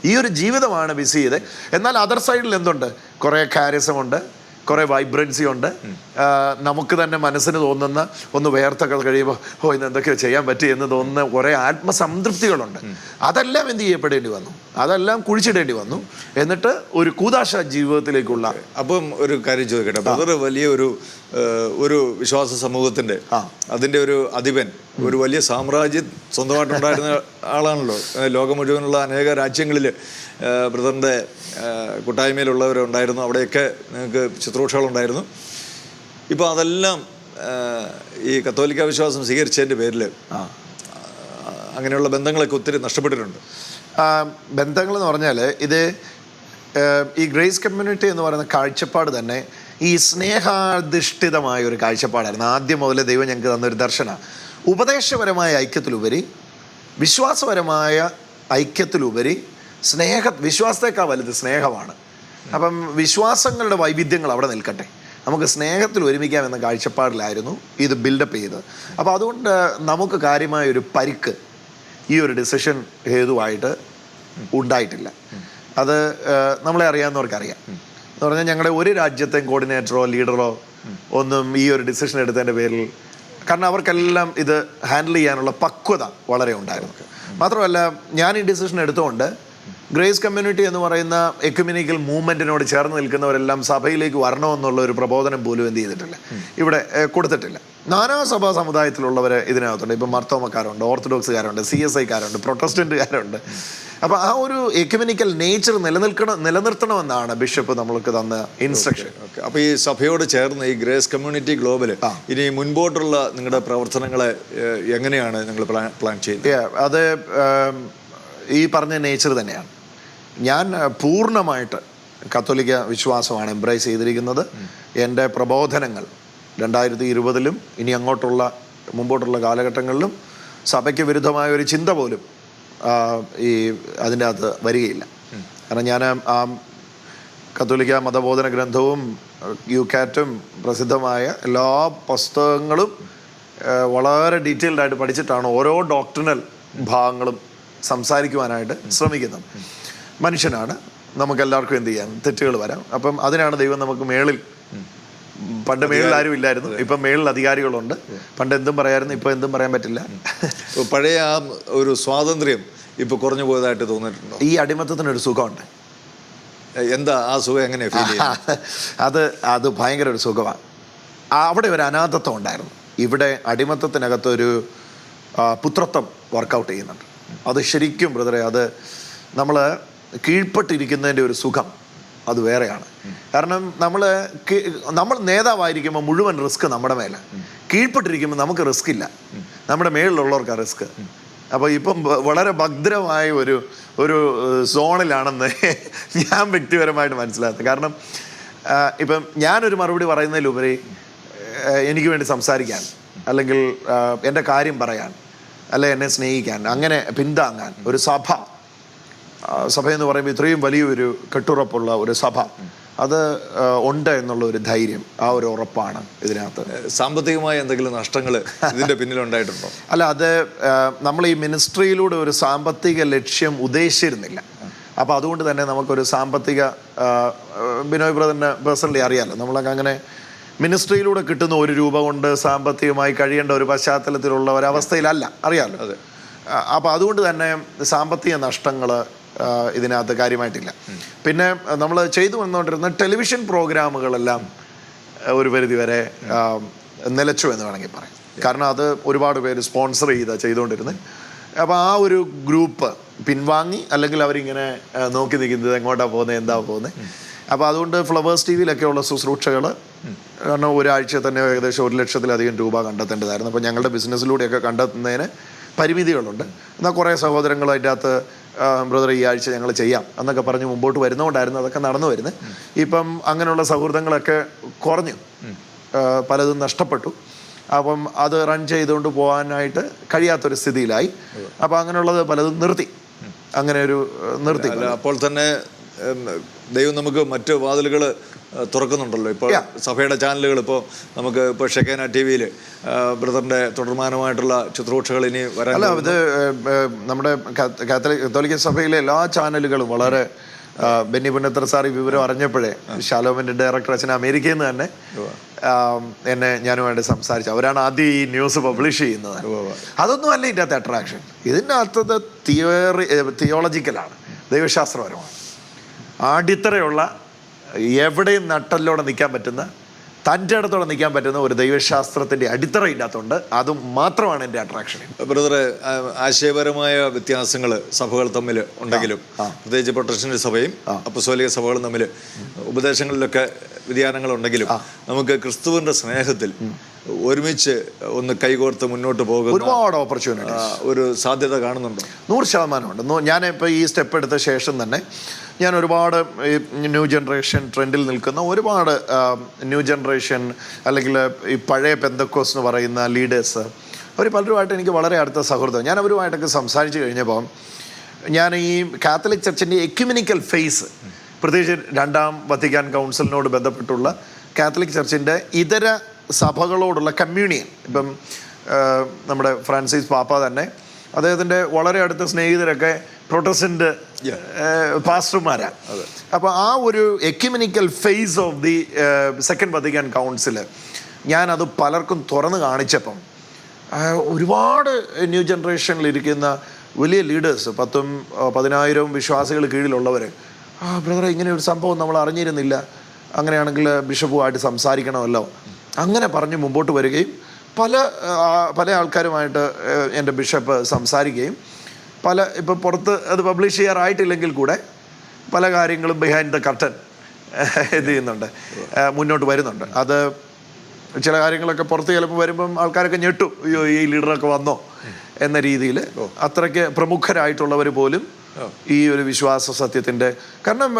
ഈ ഒരു ജീവിതമാണ് മിസ് ചെയ്തത്. എന്നാൽ അതർ സൈഡിൽ എന്തുണ്ട്, കുറേ കാരിസമുണ്ട്, കുറേ വൈബ്രൻസി ഉണ്ട്. നമുക്ക് തന്നെ മനസ്സിന് തോന്നുന്ന ഒന്ന് വേർത്തൊക്കെ കഴിയുമ്പോൾ ഇന്ന് എന്തൊക്കെയോ ചെയ്യാൻ പറ്റി എന്ന് തോന്നുന്ന കുറേ ആത്മസംതൃപ്തികളുണ്ട്. അതെല്ലാം എന്ത് ചെയ്യപ്പെടേണ്ടി വന്നു, അതെല്ലാം കുഴിച്ചിടേണ്ടി വന്നു. എന്നിട്ട് ഒരു കൂദാശ ജീവിതത്തിലേക്കുള്ള. അപ്പം ഒരു കാര്യം ചോദിക്കട്ടെ, ബ്രദർ വലിയ ഒരു വിശ്വാസ സമൂഹത്തിൻ്റെ അതിൻ്റെ ഒരു അധിപൻ, ഒരു വലിയ സാമ്രാജ്യം സ്വന്തമായിട്ടുണ്ടായിരുന്ന ആളാണല്ലോ. ലോകം മുഴുവനുള്ള അനേക രാജ്യങ്ങളിൽ ബ്രദറിൻ്റെ കൂട്ടായ്മയിലുള്ളവരുണ്ടായിരുന്നു, അവിടെയൊക്കെ നിങ്ങൾക്ക് ശുശ്രൂഷകളുണ്ടായിരുന്നു. ഇപ്പോൾ അതെല്ലാം ഈ കത്തോലിക്ക വിശ്വാസം സ്വീകരിച്ചതിൻ്റെ പേരിൽ അങ്ങനെയുള്ള ബന്ധങ്ങളൊക്കെ ഒത്തിരി നഷ്ടപ്പെട്ടിട്ടുണ്ട്. ബന്ധങ്ങളെന്ന് പറഞ്ഞാൽ ഇത് ഈ ഗ്രേസ് കമ്മ്യൂണിറ്റി എന്ന് പറയുന്ന കാഴ്ചപ്പാട് തന്നെ ഈ സ്നേഹാധിഷ്ഠിതമായ ഒരു കാഴ്ചപ്പാടായിരുന്നു. ആദ്യം മുതൽ ദൈവം ഞങ്ങൾക്ക് തന്നൊരു ദർശനം. ഉപദേശപരമായ ഐക്യത്തിലുപരി, വിശ്വാസപരമായ ഐക്യത്തിലുപരി വിശ്വാസത്തേക്കാൾ വലുത് സ്നേഹമാണ്. അപ്പം വിശ്വാസങ്ങളുടെ വൈവിധ്യങ്ങൾ അവിടെ നിൽക്കട്ടെ, നമുക്ക് സ്നേഹത്തിൽ ഒരുമിക്കാം എന്ന കാഴ്ചപ്പാടിലായിരുന്നു ഇത് ബിൽഡപ്പ് ചെയ്തത്. അപ്പോൾ അതുകൊണ്ട് നമുക്ക് കാര്യമായൊരു പരിക്ക് ഈ ഒരു ഡിസിഷൻ ഹേതുവായിട്ട് ഉണ്ടായിട്ടില്ല. അത് നമ്മളെ അറിയാവുന്നവർക്കറിയാം. എന്ന് പറഞ്ഞാൽ ഞങ്ങളുടെ ഒരു രാജ്യത്തെയും കോർഡിനേറ്ററോ ലീഡറോ ഒന്നും ഈ ഒരു ഡിസിഷൻ എടുത്തതിൻ്റെ പേരിൽ, കാരണം അവർക്കെല്ലാം ഇത് ഹാൻഡിൽ ചെയ്യാനുള്ള പക്വത വളരെ ഉണ്ടായിരുന്നു. മാത്രമല്ല ഞാൻ ഈ ഡിസിഷൻ എടുത്തുകൊണ്ട് ഗ്രേസ് കമ്മ്യൂണിറ്റി എന്ന് പറയുന്ന എക്യുമെനിക്കൽ മൂവ്മെൻറ്റിനോട് ചേർന്ന് നിൽക്കുന്നവരെല്ലാം സഭയിലേക്ക് വരണമെന്നുള്ള ഒരു പ്രബോധനം പോലും എന്ത് ചെയ്തിട്ടില്ല, ഇവിടെ കൊടുത്തിട്ടില്ല. നാനാസഭാ സമുദായത്തിലുള്ളവർ ഇതിനകത്തുണ്ട്. ഇപ്പം മർത്തോമക്കാരുണ്ട്, ഓർത്തഡോക്സുകാരുണ്ട്, CSIക്കാരുണ്ട്, പ്രൊട്ടസ്റ്റൻറ്റുകാരുണ്ട്. അപ്പോൾ ആ ഒരു എക്യുമെനിക്കൽ നേച്ചർ നിലനിർത്തണമെന്നാണ് ബിഷപ്പ് നമ്മൾക്ക് തന്ന ഇൻസ്ട്രക്ഷൻ. അപ്പോൾ ഈ സഭയോട് ചേർന്ന് ഈ ഗ്രേസ് കമ്മ്യൂണിറ്റി ഗ്ലോബൽ ഇനി മുൻപോട്ടുള്ള നിങ്ങളുടെ പ്രവർത്തനങ്ങളെ എങ്ങനെയാണ് നിങ്ങൾ പ്ലാൻ ചെയ്യുന്നത്? അത് ഈ പറഞ്ഞ നേച്ചർ തന്നെയാണ്. ഞാൻ പൂർണ്ണമായിട്ട് കത്തോലിക്ക വിശ്വാസമാണ് എംബ്രേസ് ചെയ്തിരിക്കുന്നത്. എൻ്റെ പ്രബോധനങ്ങൾ 2020 ഇനി അങ്ങോട്ടുള്ള മുമ്പോട്ടുള്ള കാലഘട്ടങ്ങളിലും സഭയ്ക്ക് വിരുദ്ധമായ ഒരു ചിന്ത പോലും ഈ അതിൻ്റെ അകത്ത് വരികയില്ല. കാരണം ഞാൻ ആ കത്തോലിക്ക മതബോധന ഗ്രന്ഥവും യുകാറ്റും പ്രസിദ്ധമായ എല്ലാ പുസ്തകങ്ങളും വളരെ ഡീറ്റെയിൽഡായിട്ട് പഠിച്ചിട്ടാണ് ഓരോ ഡോക്ട്രിനൽ ഭാഗങ്ങളും സംസാരിക്കുവാനായിട്ട് ശ്രമിക്കുന്നത്. മനുഷ്യനാണ്, നമുക്കെല്ലാവർക്കും എന്ത് ചെയ്യാം, തെറ്റുകൾ വരാം. അപ്പം അതിനാണ് ദൈവം നമുക്ക് മേളിൽ, പണ്ട് മേളിൽ ആരും ഇല്ലായിരുന്നു, ഇപ്പം മേളിൽ അധികാരികളുണ്ട്. പണ്ട് എന്തും പറയായിരുന്നു, ഇപ്പം എന്തും പറയാൻ പറ്റില്ല. പഴയ ആ ഒരു സ്വാതന്ത്ര്യം ഇപ്പോൾ കുറഞ്ഞു പോയതായിട്ട് തോന്നിയിട്ടുണ്ടോ? ഈ അടിമത്തത്തിനൊരു സുഖമുണ്ട്. എന്താ ആ സുഖം, എങ്ങനെ ഫീൽ ചെയ്യുന്നത്? അത് ഭയങ്കര ഒരു സുഖമാണ്. അവിടെ ഒരു അനാഥത്വം ഉണ്ടായിരുന്നു. ഇവിടെ അടിമത്തത്തിനകത്തൊരു പുത്രത്വം വർക്കൗട്ട് ചെയ്യുന്നുണ്ട്. അത് ശരിക്കും ബ്രദറെ, അത് കീഴ്പ്പെട്ടിരിക്കുന്നതിൻ്റെ ഒരു സുഖം അത് വേറെയാണ്. കാരണം നമ്മൾ നേതാവായിരിക്കുമ്പോൾ മുഴുവൻ റിസ്ക് നമ്മുടെ മേലെ, കീഴ്പ്പെട്ടിരിക്കുമ്പോൾ നമുക്ക് റിസ്ക് ഇല്ല, നമ്മുടെ മേളിലുള്ളവർക്കാണ് റിസ്ക്. അപ്പോൾ ഇപ്പം വളരെ ഭദ്രമായ ഒരു സോണിലാണെന്ന് ഞാൻ വ്യക്തിപരമായിട്ട് മനസ്സിലാക്കുന്നത്. കാരണം ഇപ്പം ഞാനൊരു മറുപടി പറയുന്നതിലുപരി എനിക്ക് വേണ്ടി സംസാരിക്കാൻ, അല്ലെങ്കിൽ എൻ്റെ കാര്യം പറയാൻ, അല്ലെ എന്നെ സ്നേഹിക്കാൻ, അങ്ങനെ പിന്താങ്ങാൻ ഒരു സഭ എന്ന് പറയുമ്പോൾ ഇത്രയും വലിയൊരു കെട്ടുറപ്പുള്ള ഒരു സഭ, അത് ഉണ്ട് എന്നുള്ള ഒരു ധൈര്യം, ആ ഒരു ഉറപ്പാണ് ഇതിനകത്ത്. സാമ്പത്തികമായ എന്തെങ്കിലും നഷ്ടങ്ങൾ ഇതിന്റെ പിന്നിലുണ്ടായിട്ടുണ്ടോ? അല്ല, അത് നമ്മൾ ഈ മിനിസ്ട്രിയിലൂടെ ഒരു സാമ്പത്തിക ലക്ഷ്യം ഉദ്ദേശിച്ചിരുന്നില്ല. അപ്പോൾ അതുകൊണ്ട് തന്നെ നമുക്കൊരു സാമ്പത്തിക, ബിനോയ് ബ്രദറിനെ പേഴ്സണലി അറിയാമല്ലോ, നമ്മളൊക്കെ അങ്ങനെ മിനിസ്ട്രിയിലൂടെ കിട്ടുന്ന ഒരു രൂപ കൊണ്ട് സാമ്പത്തികമായി കഴിയേണ്ട ഒരു പശ്ചാത്തലത്തിലുള്ള ഒരവസ്ഥയിലല്ല, അറിയാമല്ലോ. അതെ. അപ്പോൾ അതുകൊണ്ട് തന്നെ സാമ്പത്തിക നഷ്ടങ്ങൾ ഇതിനകത്ത് കാര്യമായിട്ടില്ല. പിന്നെ നമ്മൾ ചെയ്തു വന്നുകൊണ്ടിരുന്ന ടെലിവിഷൻ പ്രോഗ്രാമുകളെല്ലാം ഒരു പരിധി വരെ നിലച്ചു എന്ന് വേണമെങ്കിൽ പറയാം. കാരണം അത് ഒരുപാട് പേര് സ്പോൺസർ ചെയ്തുകൊണ്ടിരുന്നത്. അപ്പോൾ ആ ഒരു ഗ്രൂപ്പ് പിൻവാങ്ങി, അല്ലെങ്കിൽ അവരിങ്ങനെ നോക്കി നിൽക്കുന്നത് എങ്ങോട്ടാണ് പോകുന്നത്, എന്താ പോകുന്നത്. അപ്പോൾ അതുകൊണ്ട് ഫ്ലവേഴ്സ് ടി വിയിലൊക്കെയുള്ള ശുശ്രൂഷകൾ, കാരണം ഒരാഴ്ച തന്നെ ഏകദേശം 1 ലക്ഷത്തിലധികം രൂപ കണ്ടെത്തേണ്ടതായിരുന്നു. അപ്പോൾ ഞങ്ങളുടെ ബിസിനസ്സിലൂടെയൊക്കെ കണ്ടെത്തുന്നതിന് പരിമിതികളുണ്ട്. എന്നാൽ കുറേ സഹോദരങ്ങൾ അതിൻ്റെ അകത്ത് ബ്രദർ ഈ ആഴ്ച ഞങ്ങൾ ചെയ്യാം എന്നൊക്കെ പറഞ്ഞ് മുമ്പോട്ട് വരുന്നതുകൊണ്ടായിരുന്നു അതൊക്കെ നടന്നു വരുന്നത്. ഇപ്പം അങ്ങനെയുള്ള സൗഹൃദങ്ങളൊക്കെ കുറഞ്ഞു, പലതും നഷ്ടപ്പെട്ടു. അപ്പം അത് റൺ ചെയ്തുകൊണ്ട് പോകാനായിട്ട് കഴിയാത്തൊരു സ്ഥിതിയിലായി. അപ്പം അങ്ങനെയുള്ളത് പലതും നിർത്തി. അങ്ങനെ ഒരു നിർത്തി. അപ്പോൾ തന്നെ ദൈവം നമുക്ക് മറ്റു വാതിലുകൾ തുറക്കുന്നുണ്ടല്ലോ. ഇപ്പോൾ സഭയുടെ ചാനലുകൾ, ഇപ്പോൾ നമുക്ക് ഇപ്പോൾ ഷെക്കേന ടി വിയിൽ ബ്രദറിൻ്റെ തുടർമാനമായിട്ടുള്ള ശുശ്രൂഷകൾ ഇനി വരാൻ. അല്ല, ഇത് നമ്മുടെ കത്തോലിക്ക സഭയിലെ എല്ലാ ചാനലുകളും വളരെ, ബെന്നി പുന്നത്ര സാർ ഈ വിവരം അറിഞ്ഞപ്പോഴേ ഷാലോമിൻ്റെ ഡയറക്ടർ അച്ഛൻ അമേരിക്കയിൽ നിന്ന് തന്നെ എന്നെ ഞാനുമായിട്ട് സംസാരിച്ചു. അവരാണ് ആദ്യം ഈ ന്യൂസ് പബ്ലിഷ് ചെയ്യുന്നത്. അതൊന്നും അല്ല ഇതിൻ്റെ അകത്ത് അട്രാക്ഷൻ. ഇതിൻ്റെ അകത്തത് തിയോളജിക്കലാണ്, ദൈവശാസ്ത്രപരമാണ്. അടിത്തറയുള്ള, എവിടെയും നട്ടല്ലോടെ നിൽക്കാൻ പറ്റുന്ന, തൻ്റെ ഇടത്തോടെ നിൽക്കാൻ പറ്റുന്ന ഒരു ദൈവശാസ്ത്രത്തിൻ്റെ അടിത്തറ ഇല്ലാത്തതുകൊണ്ട് അതും മാത്രമാണ് എൻ്റെ അട്രാക്ഷൻ. ബ്രദറെ, ആശയപരമായ വ്യത്യാസങ്ങൾ സഭകൾ തമ്മിൽ ഉണ്ടെങ്കിലും, പ്രത്യേകിച്ച് പ്രൊട്ടസ്റ്റന്റ് സഭയും അപ്പസ്തോലിക സഭകളും തമ്മിൽ ഉപദേശങ്ങളിലൊക്കെ വ്യതിയാനങ്ങളുണ്ടെങ്കിലും, നമുക്ക് ക്രിസ്തുവിൻ്റെ സ്നേഹത്തിൽ ഒരുമിച്ച് ഒന്ന് കൈകോർത്ത് മുന്നോട്ട് പോകുന്ന ഒരുപാട് ഓപ്പർച്യൂണിറ്റി, ഒരു സാധ്യത കാണുന്നുണ്ടോ? 100% ഉണ്ട്. ഞാനിപ്പോൾ ഈ സ്റ്റെപ്പ് എടുത്ത ശേഷം തന്നെ ഞാൻ ഒരുപാട് ന്യൂ ജനറേഷൻ ട്രെൻഡിൽ നിൽക്കുന്ന ഒരുപാട് ന്യൂ ജനറേഷൻ, അല്ലെങ്കിൽ ഈ പഴയ പെന്തക്കോസ് എന്ന് പറയുന്ന ലീഡേഴ്സ്, അവർ പലരുമായിട്ട് എനിക്ക് വളരെ അടുത്ത സൗഹൃദം. ഞാൻ അവരുമായിട്ടൊക്കെ സംസാരിച്ച് കഴിഞ്ഞപ്പോൾ ഞാൻ ഈ കാത്തലിക് ചർച്ചിൻ്റെ എക്യുമെനിക്കൽ ഫേസ്, പ്രത്യേകിച്ച് 2ാം വത്തിക്കാൻ കൗൺസിലിനോട് ബന്ധപ്പെട്ടുള്ള കാത്തലിക് ചർച്ചിൻ്റെ ഇതര സഭകളോടുള്ള കമ്മ്യൂണിയൻ, ഇപ്പം നമ്മുടെ ഫ്രാൻസിസ് പാപ്പ തന്നെ, അദ്ദേഹത്തിൻ്റെ വളരെ അടുത്ത സ്നേഹിതരൊക്കെ പ്രൊട്ടസ്റ്റന്റ് പാസ്റ്റർമാരാണ്. അപ്പോൾ ആ ഒരു ecumenical phase of the 2nd Vatican council ഞാനത് പലർക്കും തുറന്ന് കാണിച്ചപ്പം ഒരുപാട് ന്യൂ ജനറേഷനിലിരിക്കുന്ന വലിയ ലീഡേഴ്സ്, 10,000-10,000 വിശ്വാസികൾ കീഴിലുള്ളവർ, ബ്രദറെ ഇങ്ങനെ ഒരു സംഭവം നമ്മൾ അറിഞ്ഞിരുന്നില്ല, അങ്ങനെയാണെങ്കിൽ ബിഷപ്പുമായിട്ട് സംസാരിക്കണമല്ലോ, അങ്ങനെ പറഞ്ഞ് മുമ്പോട്ട് വരികയും പല ആൾക്കാരുമായിട്ട് എൻ്റെ ബിഷപ്പ് സംസാരിക്കുകയും ഇപ്പോൾ പുറത്ത് അത് പബ്ലിഷ് ചെയ്യാറായിട്ടില്ലെങ്കിൽ കൂടെ പല കാര്യങ്ങളും ബിഹൈൻഡ് ദ കർട്ടൻ ഇത് ചെയ്യുന്നുണ്ട്, മുന്നോട്ട് വരുന്നുണ്ട്. അത് ചില കാര്യങ്ങളൊക്കെ പുറത്ത് ചിലപ്പോൾ വരുമ്പം ആൾക്കാരൊക്കെ ഞെട്ടും, അയ്യോ ഈ ലീഡറൊക്കെ വന്നോ എന്ന രീതിയിൽ. അത്രയ്ക്ക് പ്രമുഖരായിട്ടുള്ളവർ പോലും ഈ ഒരു വിശ്വാസ സത്യത്തിൻ്റെ, കാരണം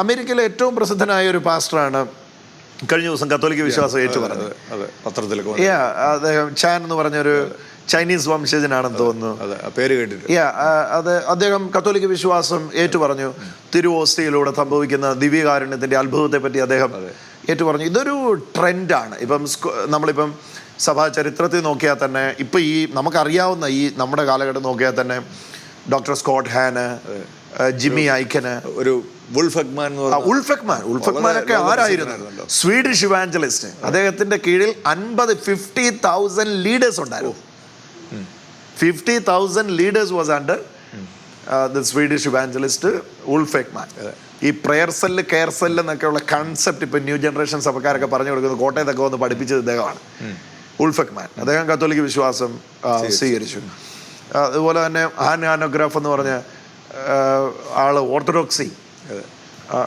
അമേരിക്കയിലെ ഏറ്റവും പ്രസിദ്ധനായ ഒരു പാസ്റ്ററാണ് കഴിഞ്ഞ ദിവസം കത്തോലിക്ക വിശ്വാസം ഏറ്റു പറഞ്ഞത്. അദ്ദേഹം ചാൻ എന്ന് പറഞ്ഞൊരു ചൈനീസ് വംശജനാണെന്ന് തോന്നുന്നു, പേര് കേട്ടിട്ട്. അദ്ദേഹം കത്തോലിക്ക വിശ്വാസം ഏറ്റു പറഞ്ഞു. തിരുവോസ്തിയിലൂടെ സംഭവിക്കുന്ന ദിവ്യകാരുണ്യത്തിൻ്റെ അത്ഭുതത്തെ പറ്റി അദ്ദേഹം ഏറ്റു പറഞ്ഞു. ഇതൊരു ട്രെൻഡാണ്. ഇപ്പം നമ്മളിപ്പം സഭാ ചരിത്രത്തിൽ നോക്കിയാൽ തന്നെ, ഇപ്പം ഈ നമുക്കറിയാവുന്ന ഈ നമ്മുടെ കാലഘട്ടം നോക്കിയാൽ തന്നെ doctor Scott Hahn, Jimmy Aiken, ഒരു ഉൾഫെക്മാനൊക്കെ ആരായിരുന്നു? Swedish evangelist. അദ്ദേഹത്തിന്റെ കീഴിൽ 50,000 ലീഡേഴ്സ് ഉണ്ടായിരുന്നു. 50,000 leaders was under the Swedish evangelist Ulf Ekman. ഈ പ്രെയർ സെല്ല്, കെയർ സെല്ല് എന്നൊക്കെയുള്ള കൺസെപ്റ്റ് ഇപ്പം ന്യൂ ജനറേഷൻ സഭക്കാരൊക്കെ പറഞ്ഞു കൊടുക്കുന്നത് കോട്ടയത്തൊക്കെ വന്ന് പഠിപ്പിച്ചത് ഇദ്ദേഹമാണ്, ഉൾഫെക്മാൻ. അദ്ദേഹം കത്തോലിക്ക വിശ്വാസം സ്വീകരിച്ചു. അതുപോലെ തന്നെ ഹാൻ ആനോഗ്രാഫ് എന്ന് പറഞ്ഞ ആള് ഓർത്തഡോക്സി.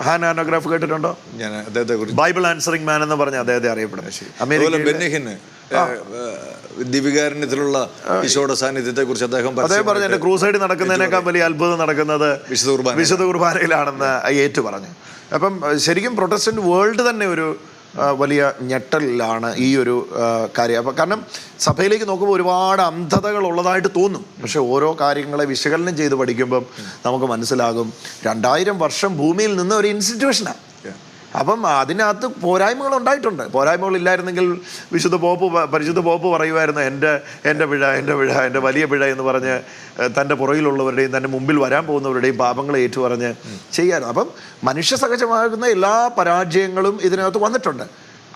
ഹാൻ ആനോഗ്രാഫ് കേട്ടിട്ടുണ്ടോ? ഞാൻ അദ്ദേഹത്തെ കുറിച്ച് ബൈബിൾ ആൻസറിംഗ് മാൻ എന്ന് പറഞ്ഞ അദ്ദേഹത്തെ അറിയപ്പെടുന്നത്. ദിവ്യകാരുണ്യത്തിലുള്ള ഈശോയുടെ സാന്നിധ്യത്തെ കുറിച്ച് അദ്ദേഹം പറഞ്ഞു, എന്റെ ക്രൂസൈഡ് നടക്കുന്നതിനേക്കാൾ വലിയ അത്ഭുതം നടക്കുന്നത് വിശുദ്ധ കുർബാനയിലാണെന്ന് ഏറ്റു പറഞ്ഞു. അപ്പം ശരിക്കും പ്രൊട്ടസ്റ്റന്റ് വേൾഡ് തന്നെ ഒരു വലിയ ഞെട്ടലിലാണ് ഈ ഒരു കാര്യം. അപ്പം കാരണം സഭയിലേക്ക് നോക്കുമ്പോൾ ഒരുപാട് അന്ധതകൾ ഉള്ളതായിട്ട് തോന്നും, പക്ഷെ ഓരോ കാര്യങ്ങളെ വിശകലനം ചെയ്ത് പഠിക്കുമ്പം നമുക്ക് മനസ്സിലാകും 2000 വർഷം ഭൂമിയിൽ നിന്ന് ഒരു ഇൻസ്റ്റിറ്റ്യൂഷനാണ്. അപ്പം അതിനകത്ത് പോരായ്മകൾ ഉണ്ടായിട്ടുണ്ട്. പോരായ്മകൾ ഇല്ലായിരുന്നെങ്കിൽ പരിശുദ്ധ പോപ്പ് പറയുമായിരുന്നു എൻ്റെ പിഴ എൻ്റെ വലിയ പിഴ എന്ന് പറഞ്ഞ് തൻ്റെ പുറകിലുള്ളവരുടെയും തൻ്റെ മുമ്പിൽ വരാൻ പോകുന്നവരുടെയും പാപങ്ങളെ ഏറ്റുപറഞ്ഞ് ചെയ്യാറുണ്ട്. അപ്പം മനുഷ്യ സഹജമാകുന്ന എല്ലാ പരാജയങ്ങളും ഇതിനകത്ത് വന്നിട്ടുണ്ട്.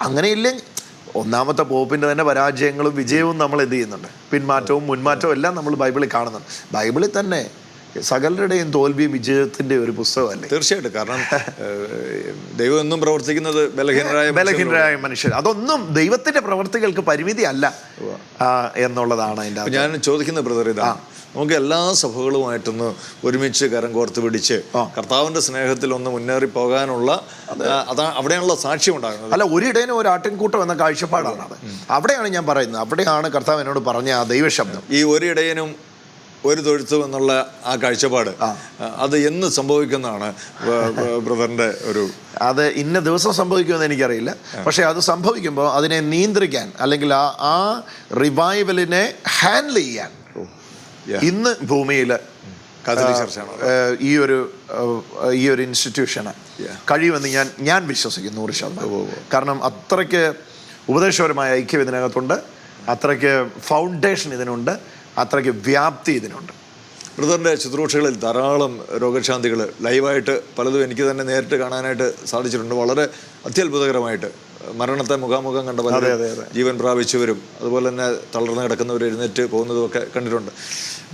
അങ്ങനെയില്ലെങ്കിൽ ഒന്നാമത്തെ പോപ്പിൻ്റെ തന്നെ പരാജയങ്ങളും വിജയവും നമ്മൾ എന്ത് ചെയ്യുന്നുണ്ട്, പിന്മാറ്റവും മുൻമാറ്റവും എല്ലാം നമ്മൾ ബൈബിളിൽ കാണുന്നുണ്ട്. ബൈബിളിൽ തന്നെ സകലരുടെയും തോൽവിയും വിജയത്തിൻ്റെ ഒരു പുസ്തകമല്ലേ? തീർച്ചയായിട്ടും. കാരണം ദൈവം എന്നും പ്രവർത്തിക്കുന്നത് ബലഹീനരായ മനുഷ്യർ. അതൊന്നും ദൈവത്തിന്റെ പ്രവർത്തികൾക്ക് പരിമിതി അല്ല എന്നുള്ളതാണ് അതിൻ്റെ. ഞാൻ ചോദിക്കുന്ന ബ്രദർ ഇതാണ്, നമുക്ക് എല്ലാ സഭകളുമായിട്ടൊന്ന് ഒരുമിച്ച് കരം കോർത്ത് പിടിച്ച് കർത്താവിന്റെ സ്നേഹത്തിൽ ഒന്ന് മുന്നേറി പോകാനുള്ള അവിടെയാണുള്ള സാക്ഷ്യം ഉണ്ടാകുന്നത്. അല്ല, ഒരിടേനും ഒരു ആട്ടിൻകൂട്ടം എന്ന കാഴ്ചപ്പാടാണ് അത്. അവിടെയാണ് ഞാൻ പറയുന്നത്, അവിടെയാണ് കർത്താവ് എന്നോട് പറഞ്ഞ ആ ദൈവശബ്ദം. ഈ ഒരിടയനും ഒരു തൊഴുത്തും എന്നുള്ള ആ കാഴ്ചപ്പാട് അത് എന്ന് സംഭവിക്കുന്നതാണ് ബ്രദറിന്റെ ഒരു? അത് ഇന്ന ദിവസം സംഭവിക്കുമെന്ന് എനിക്കറിയില്ല. പക്ഷെ അത് സംഭവിക്കുമ്പോൾ അതിനെ നിയന്ത്രിക്കാൻ അല്ലെങ്കിൽ ആ റിവൈവലിനെ ഹാൻഡിൽ ചെയ്യാൻ ഇന്ന് ഭൂമിയിൽ ഈ ഒരു ഇൻസ്റ്റിറ്റ്യൂഷന് കഴിയുമെന്ന് ഞാൻ വിശ്വസിക്കുന്നു 100%. കാരണം അത്രയ്ക്ക് ഉപദേശപരമായ ഐക്യം ഇതിനകത്തുണ്ട്, അത്രയ്ക്ക് ഫൗണ്ടേഷൻ ഇതിനുണ്ട്, അത്രയ്ക്ക് വ്യാപ്തി ഇതിനുണ്ട്. ബ്രദറിൻ്റെ ശുശ്രൂഷകളിൽ ധാരാളം രോഗശാന്തികൾ ലൈവായിട്ട് പലതും എനിക്ക് തന്നെ നേരിട്ട് കാണാനായിട്ട് സാധിച്ചിട്ടുണ്ട്. വളരെ അത്യത്ഭുതകരമായിട്ട് മരണത്തെ മുഖാമുഖം കണ്ട പലരും ജീവൻ പ്രാപിച്ചവരും അതുപോലെ തന്നെ തളർന്ന് കിടക്കുന്നവർ എഴുന്നേറ്റ് പോകുന്നതുമൊക്കെ കണ്ടിട്ടുണ്ട്.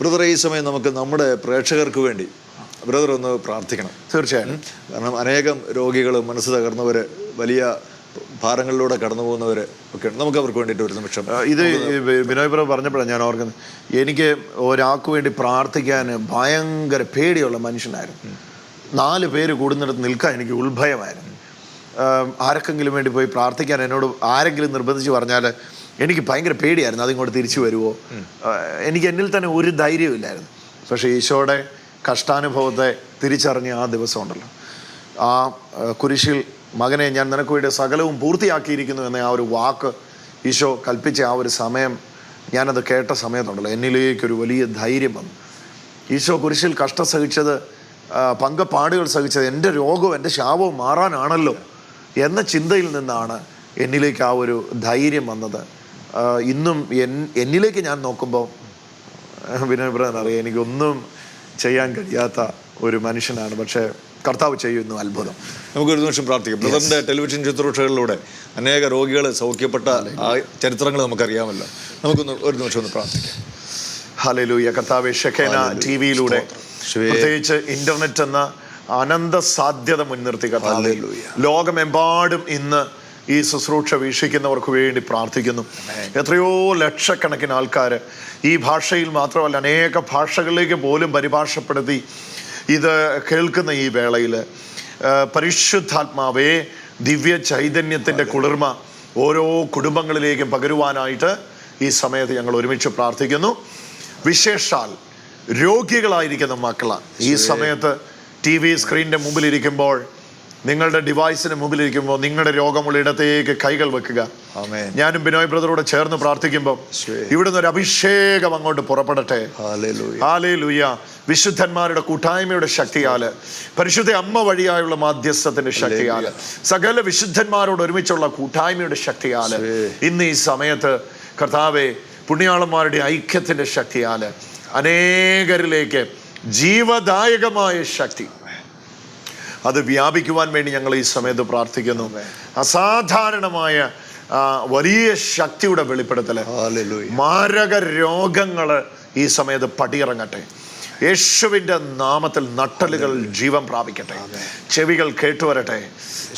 ബ്രദറെ, ഈ സമയം നമുക്ക് നമ്മുടെ പ്രേക്ഷകർക്ക് വേണ്ടി ബ്രദർ ഒന്ന് പ്രാർത്ഥിക്കണം. തീർച്ചയായും. കാരണം അനേകം രോഗികൾ, മനസ്സ് തകർന്നവർ, വലിയ ഭാരങ്ങളിലൂടെ കടന്നു പോകുന്നവർ ഒക്കെ ഉണ്ട്. നമുക്ക് അവർക്ക് വേണ്ടിയിട്ട് ഒരു നിമിഷം. ഇത് ബിനോയ് ബ്രോ പറഞ്ഞപ്പോഴാണ് ഞാൻ ഓർക്കുന്നത്, എനിക്ക് ഒരാൾക്ക് വേണ്ടി പ്രാർത്ഥിക്കാൻ ഭയങ്കര പേടിയുള്ള മനുഷ്യനായിരുന്നു. 4 പേര് കൂടുന്നിടത്ത് നിൽക്കാൻ എനിക്ക് ഉത്ഭയമായിരുന്നു. ആർക്കെങ്കിലും വേണ്ടി പോയി പ്രാർത്ഥിക്കാൻ എന്നോട് ആരെങ്കിലും നിർബന്ധിച്ച് പറഞ്ഞാൽ എനിക്ക് ഭയങ്കര പേടിയായിരുന്നു, അതിങ്ങോട്ട് തിരിച്ചു വരുമോ. എനിക്ക് എന്നിൽ തന്നെ ഒരു ധൈര്യമില്ലായിരുന്നു. പക്ഷേ ഈശോയുടെ കഷ്ടാനുഭവത്തെ തിരിച്ചറിഞ്ഞ ആ ദിവസം ഉണ്ടല്ലോ, ആ കുരിശിൽ മകനെ ഞാൻ നിനക്ക് വേണ്ടി സകലവും പൂർത്തിയാക്കിയിരിക്കുന്നു എന്ന ആ ഒരു വാക്ക് ഈശോ കൽപ്പിച്ച ആ ഒരു സമയം, ഞാനത് കേട്ട സമയത്തുണ്ടല്ലോ എന്നിലേക്കൊരു വലിയ ധൈര്യം വന്നു. ഈശോ കുരിശിൽ കഷ്ടം സഹിച്ചത്, പങ്കപാടുകൾ സഹിച്ചത് എൻ്റെ രോഗവും എൻ്റെ ശാപവും മാറാനാണല്ലോ എന്ന ചിന്തയിൽ നിന്നാണ് എന്നിലേക്ക് ആ ഒരു ധൈര്യം വന്നത്. ഇന്നും എന്നിലേക്ക് ഞാൻ നോക്കുമ്പോൾ വിനോയ് ബ്രദർ അറിയാം, എനിക്കൊന്നും ചെയ്യാൻ കഴിയാത്ത ഒരു മനുഷ്യനാണ്. പക്ഷേ കർത്താവ് ചെയ്യുന്നു അത്ഭുതം. നമുക്കൊരു നിമിഷം പ്രാർത്ഥിക്കാം. ബ്രദറിന്റെ ടെലിവിഷൻ ശുശ്രൂഷകളിലൂടെ അനേക രോഗികൾ സൗഖ്യപ്പെട്ട ആ ചരിത്രങ്ങൾ നമുക്കറിയാമല്ലോ. നമുക്കൊന്ന് ഒരു നിമിഷം ഒന്ന് പ്രാർത്ഥിക്കാം. ഹല്ലേലൂയ. കർത്താവേ, ഷെഖേന ടിവിയിലൂടെ പ്രത്യേകിച്ച് ഇന്റർനെറ്റ് എന്ന അനന്ത സാധ്യത മുൻനിർത്തി കർത്താവേ, ലോകമെമ്പാടും ഇന്ന് ഈ ശുശ്രൂഷ വീക്ഷിക്കുന്നവർക്ക് വേണ്ടി പ്രാർത്ഥിക്കുന്നു. എത്രയോ ലക്ഷക്കണക്കിന് ആൾക്കാർ ഈ ഭാഷയിൽ മാത്രമല്ല അനേക ഭാഷകളിലേക്ക് പോലും പരിഭാഷപ്പെടുത്തി ഇത് കേൾക്കുന്ന ഈ വേളയിൽ പരിശുദ്ധാത്മാവേ, ദിവ്യ ചൈതന്യത്തിൻ്റെ കുളിർമ ഓരോ കുടുംബങ്ങളിലേക്കും പകരുവാനായിട്ട് ഈ സമയത്ത് ഞങ്ങൾ ഒരുമിച്ച് പ്രാർത്ഥിക്കുന്നു. വിശേഷാൽ രോഗികളായിരിക്കുന്ന മക്കളാണ് ഈ സമയത്ത് TV സ്ക്രീനിൻ്റെ മുമ്പിലിരിക്കുമ്പോൾ, നിങ്ങളുടെ ഡിവൈസിന് മുമ്പിലിരിക്കുമ്പോൾ നിങ്ങളുടെ രോഗമുള്ള ഇടത്തേക്ക് കൈകൾ വെക്കുക. ഞാനും ബിനോയ് ബ്രദറോട് ചേർന്ന് പ്രാർത്ഥിക്കുമ്പോൾ ഇവിടുന്ന് ഒരു അഭിഷേകം അങ്ങോട്ട് പുറപ്പെടട്ടെ. ഹല്ലേലൂയ. വിശുദ്ധന്മാരുടെ കൂട്ടായ്മയുടെ ശക്തിയാല്, പരിശുദ്ധ അമ്മ വഴിയായുള്ള മാധ്യസ്ഥത്തിന്റെ ശക്തിയാല്, സകല വിശുദ്ധന്മാരോട് ഒരുമിച്ചുള്ള കൂട്ടായ്മയുടെ ശക്തിയാല്, ഇന്ന് ഈ സമയത്ത് കർത്താവെ പുണ്യാളന്മാരുടെ ഐക്യത്തിന്റെ ശക്തിയാല് അനേകരിലേക്ക് ജീവദായകമായ ശക്തി അത് വ്യാപിക്കുവാൻ വേണ്ടി ഞങ്ങൾ ഈ സമയത്ത് പ്രാർത്ഥിക്കുന്നു. അസാധാരണമായ വലിയ ശക്തിയുടെ വെളിപ്പെടുത്തല്, മാരക രോഗങ്ങള് ഈ സമയത്ത് പടിയിറങ്ങട്ടെ. യേശുവിൻ്റെ നാമത്തിൽ നട്ടലുകൾ ജീവൻ പ്രാപിക്കട്ടെ, ചെവികൾ കേട്ടുവരട്ടെ,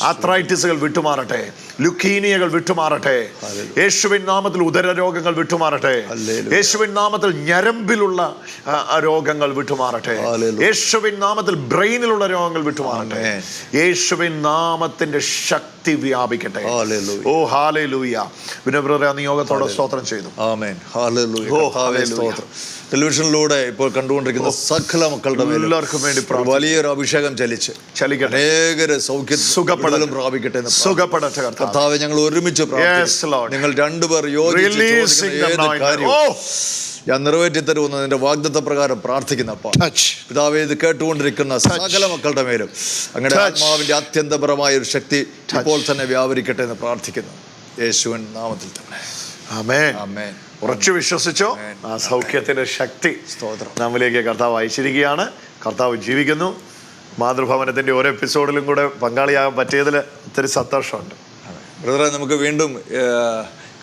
ആത്രൈറ്റിസുകൾ വിട്ടുമാറട്ടെ, ലുക്കീനിയകൾ വിട്ടുമാറട്ടെ, യേശുവിൻ നാമത്തിൽ ഉദര രോഗങ്ങൾ വിട്ടുമാറട്ടെ, യേശുവിൻ നാമത്തിൽ ഞരമ്പിലുള്ള രോഗങ്ങൾ വിട്ടുമാറട്ടെ, യേശുവിൻ നാമത്തിൽ ബ്രെയിനിലുള്ള രോഗങ്ങൾ വിട്ടുമാറട്ടെ, യേശുവിൻ നാമത്തിന്റെ ശക്തി വ്യാപിക്കട്ടെ. ഓ ഹല്ലേലൂയ. വിനോബ്രദറെ നിയോഗത്തോടെ സ്തോത്രം ചെയ്തു. ആമേൻ. ഹല്ലേലൂയ. ഓ ഹല്ലേലൂയ. ടെലിവിഷനിലൂടെ ഇപ്പോൾ കണ്ടുകൊണ്ടിരിക്കുന്ന സകല മക്കളുടെ മേലും എല്ലാവർക്കും വേണ്ടി വലിയൊരു അഭിഷേകം ചലിക്കട്ടെ. അനേകര് സുഖപ്പെടലും പ്രാപിക്കട്ടെ എന്ന് സുഖപ്പെടട്ടെ കർത്താവെ ഞങ്ങൾ ഒരുമിച്ച് പ്രാർത്ഥിക്കുന്നു. നിങ്ങൾ രണ്ടുപേർ ഞാൻ നിറവേറ്റി തരുമെന്ന് നിന്റെ വാഗ്ദത്ത പ്രകാരം പ്രാർത്ഥിക്കുന്നപ്പ പിതാവേ, ഇത് കേട്ടുകൊണ്ടിരിക്കുന്ന സകല മക്കളുടെ മേലും അങ്ങനെ ആത്മാവിന്റെ അത്യന്തപരമായ ഒരു ശക്തി ഇപ്പോൾ തന്നെ വ്യാപരിക്കട്ടെ എന്ന് പ്രാർത്ഥിക്കുന്നു യേശുവിൻ നാമത്തിൽ തന്നെ. ആമേൻ. ആമേൻ. ഉറച്ചു വിശ്വസിച്ചോ? ആ സൗഖ്യത്തിന്റെ ശക്തി നമ്മിലേക്ക് കർത്താവ് അയച്ചിരിക്കുകയാണ്. കർത്താവ് ജീവിക്കുന്നു. മാതൃഭവനത്തിന്റെ ഓരോ എപ്പിസോഡിലും കൂടെ പങ്കാളിയാകാൻ പറ്റിയതിൽ ഒത്തിരി സന്തോഷമുണ്ട്. ബ്രദറെ, നമുക്ക് വീണ്ടും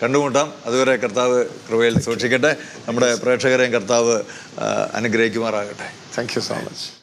കണ്ടുമുട്ടാം. അതുവരെ കർത്താവ് കൃപയിൽ സൂക്ഷിക്കട്ടെ. നമ്മുടെ പ്രേക്ഷകരെയും കർത്താവ് അനുഗ്രഹിക്കുമാറാകട്ടെ. Thank you so much.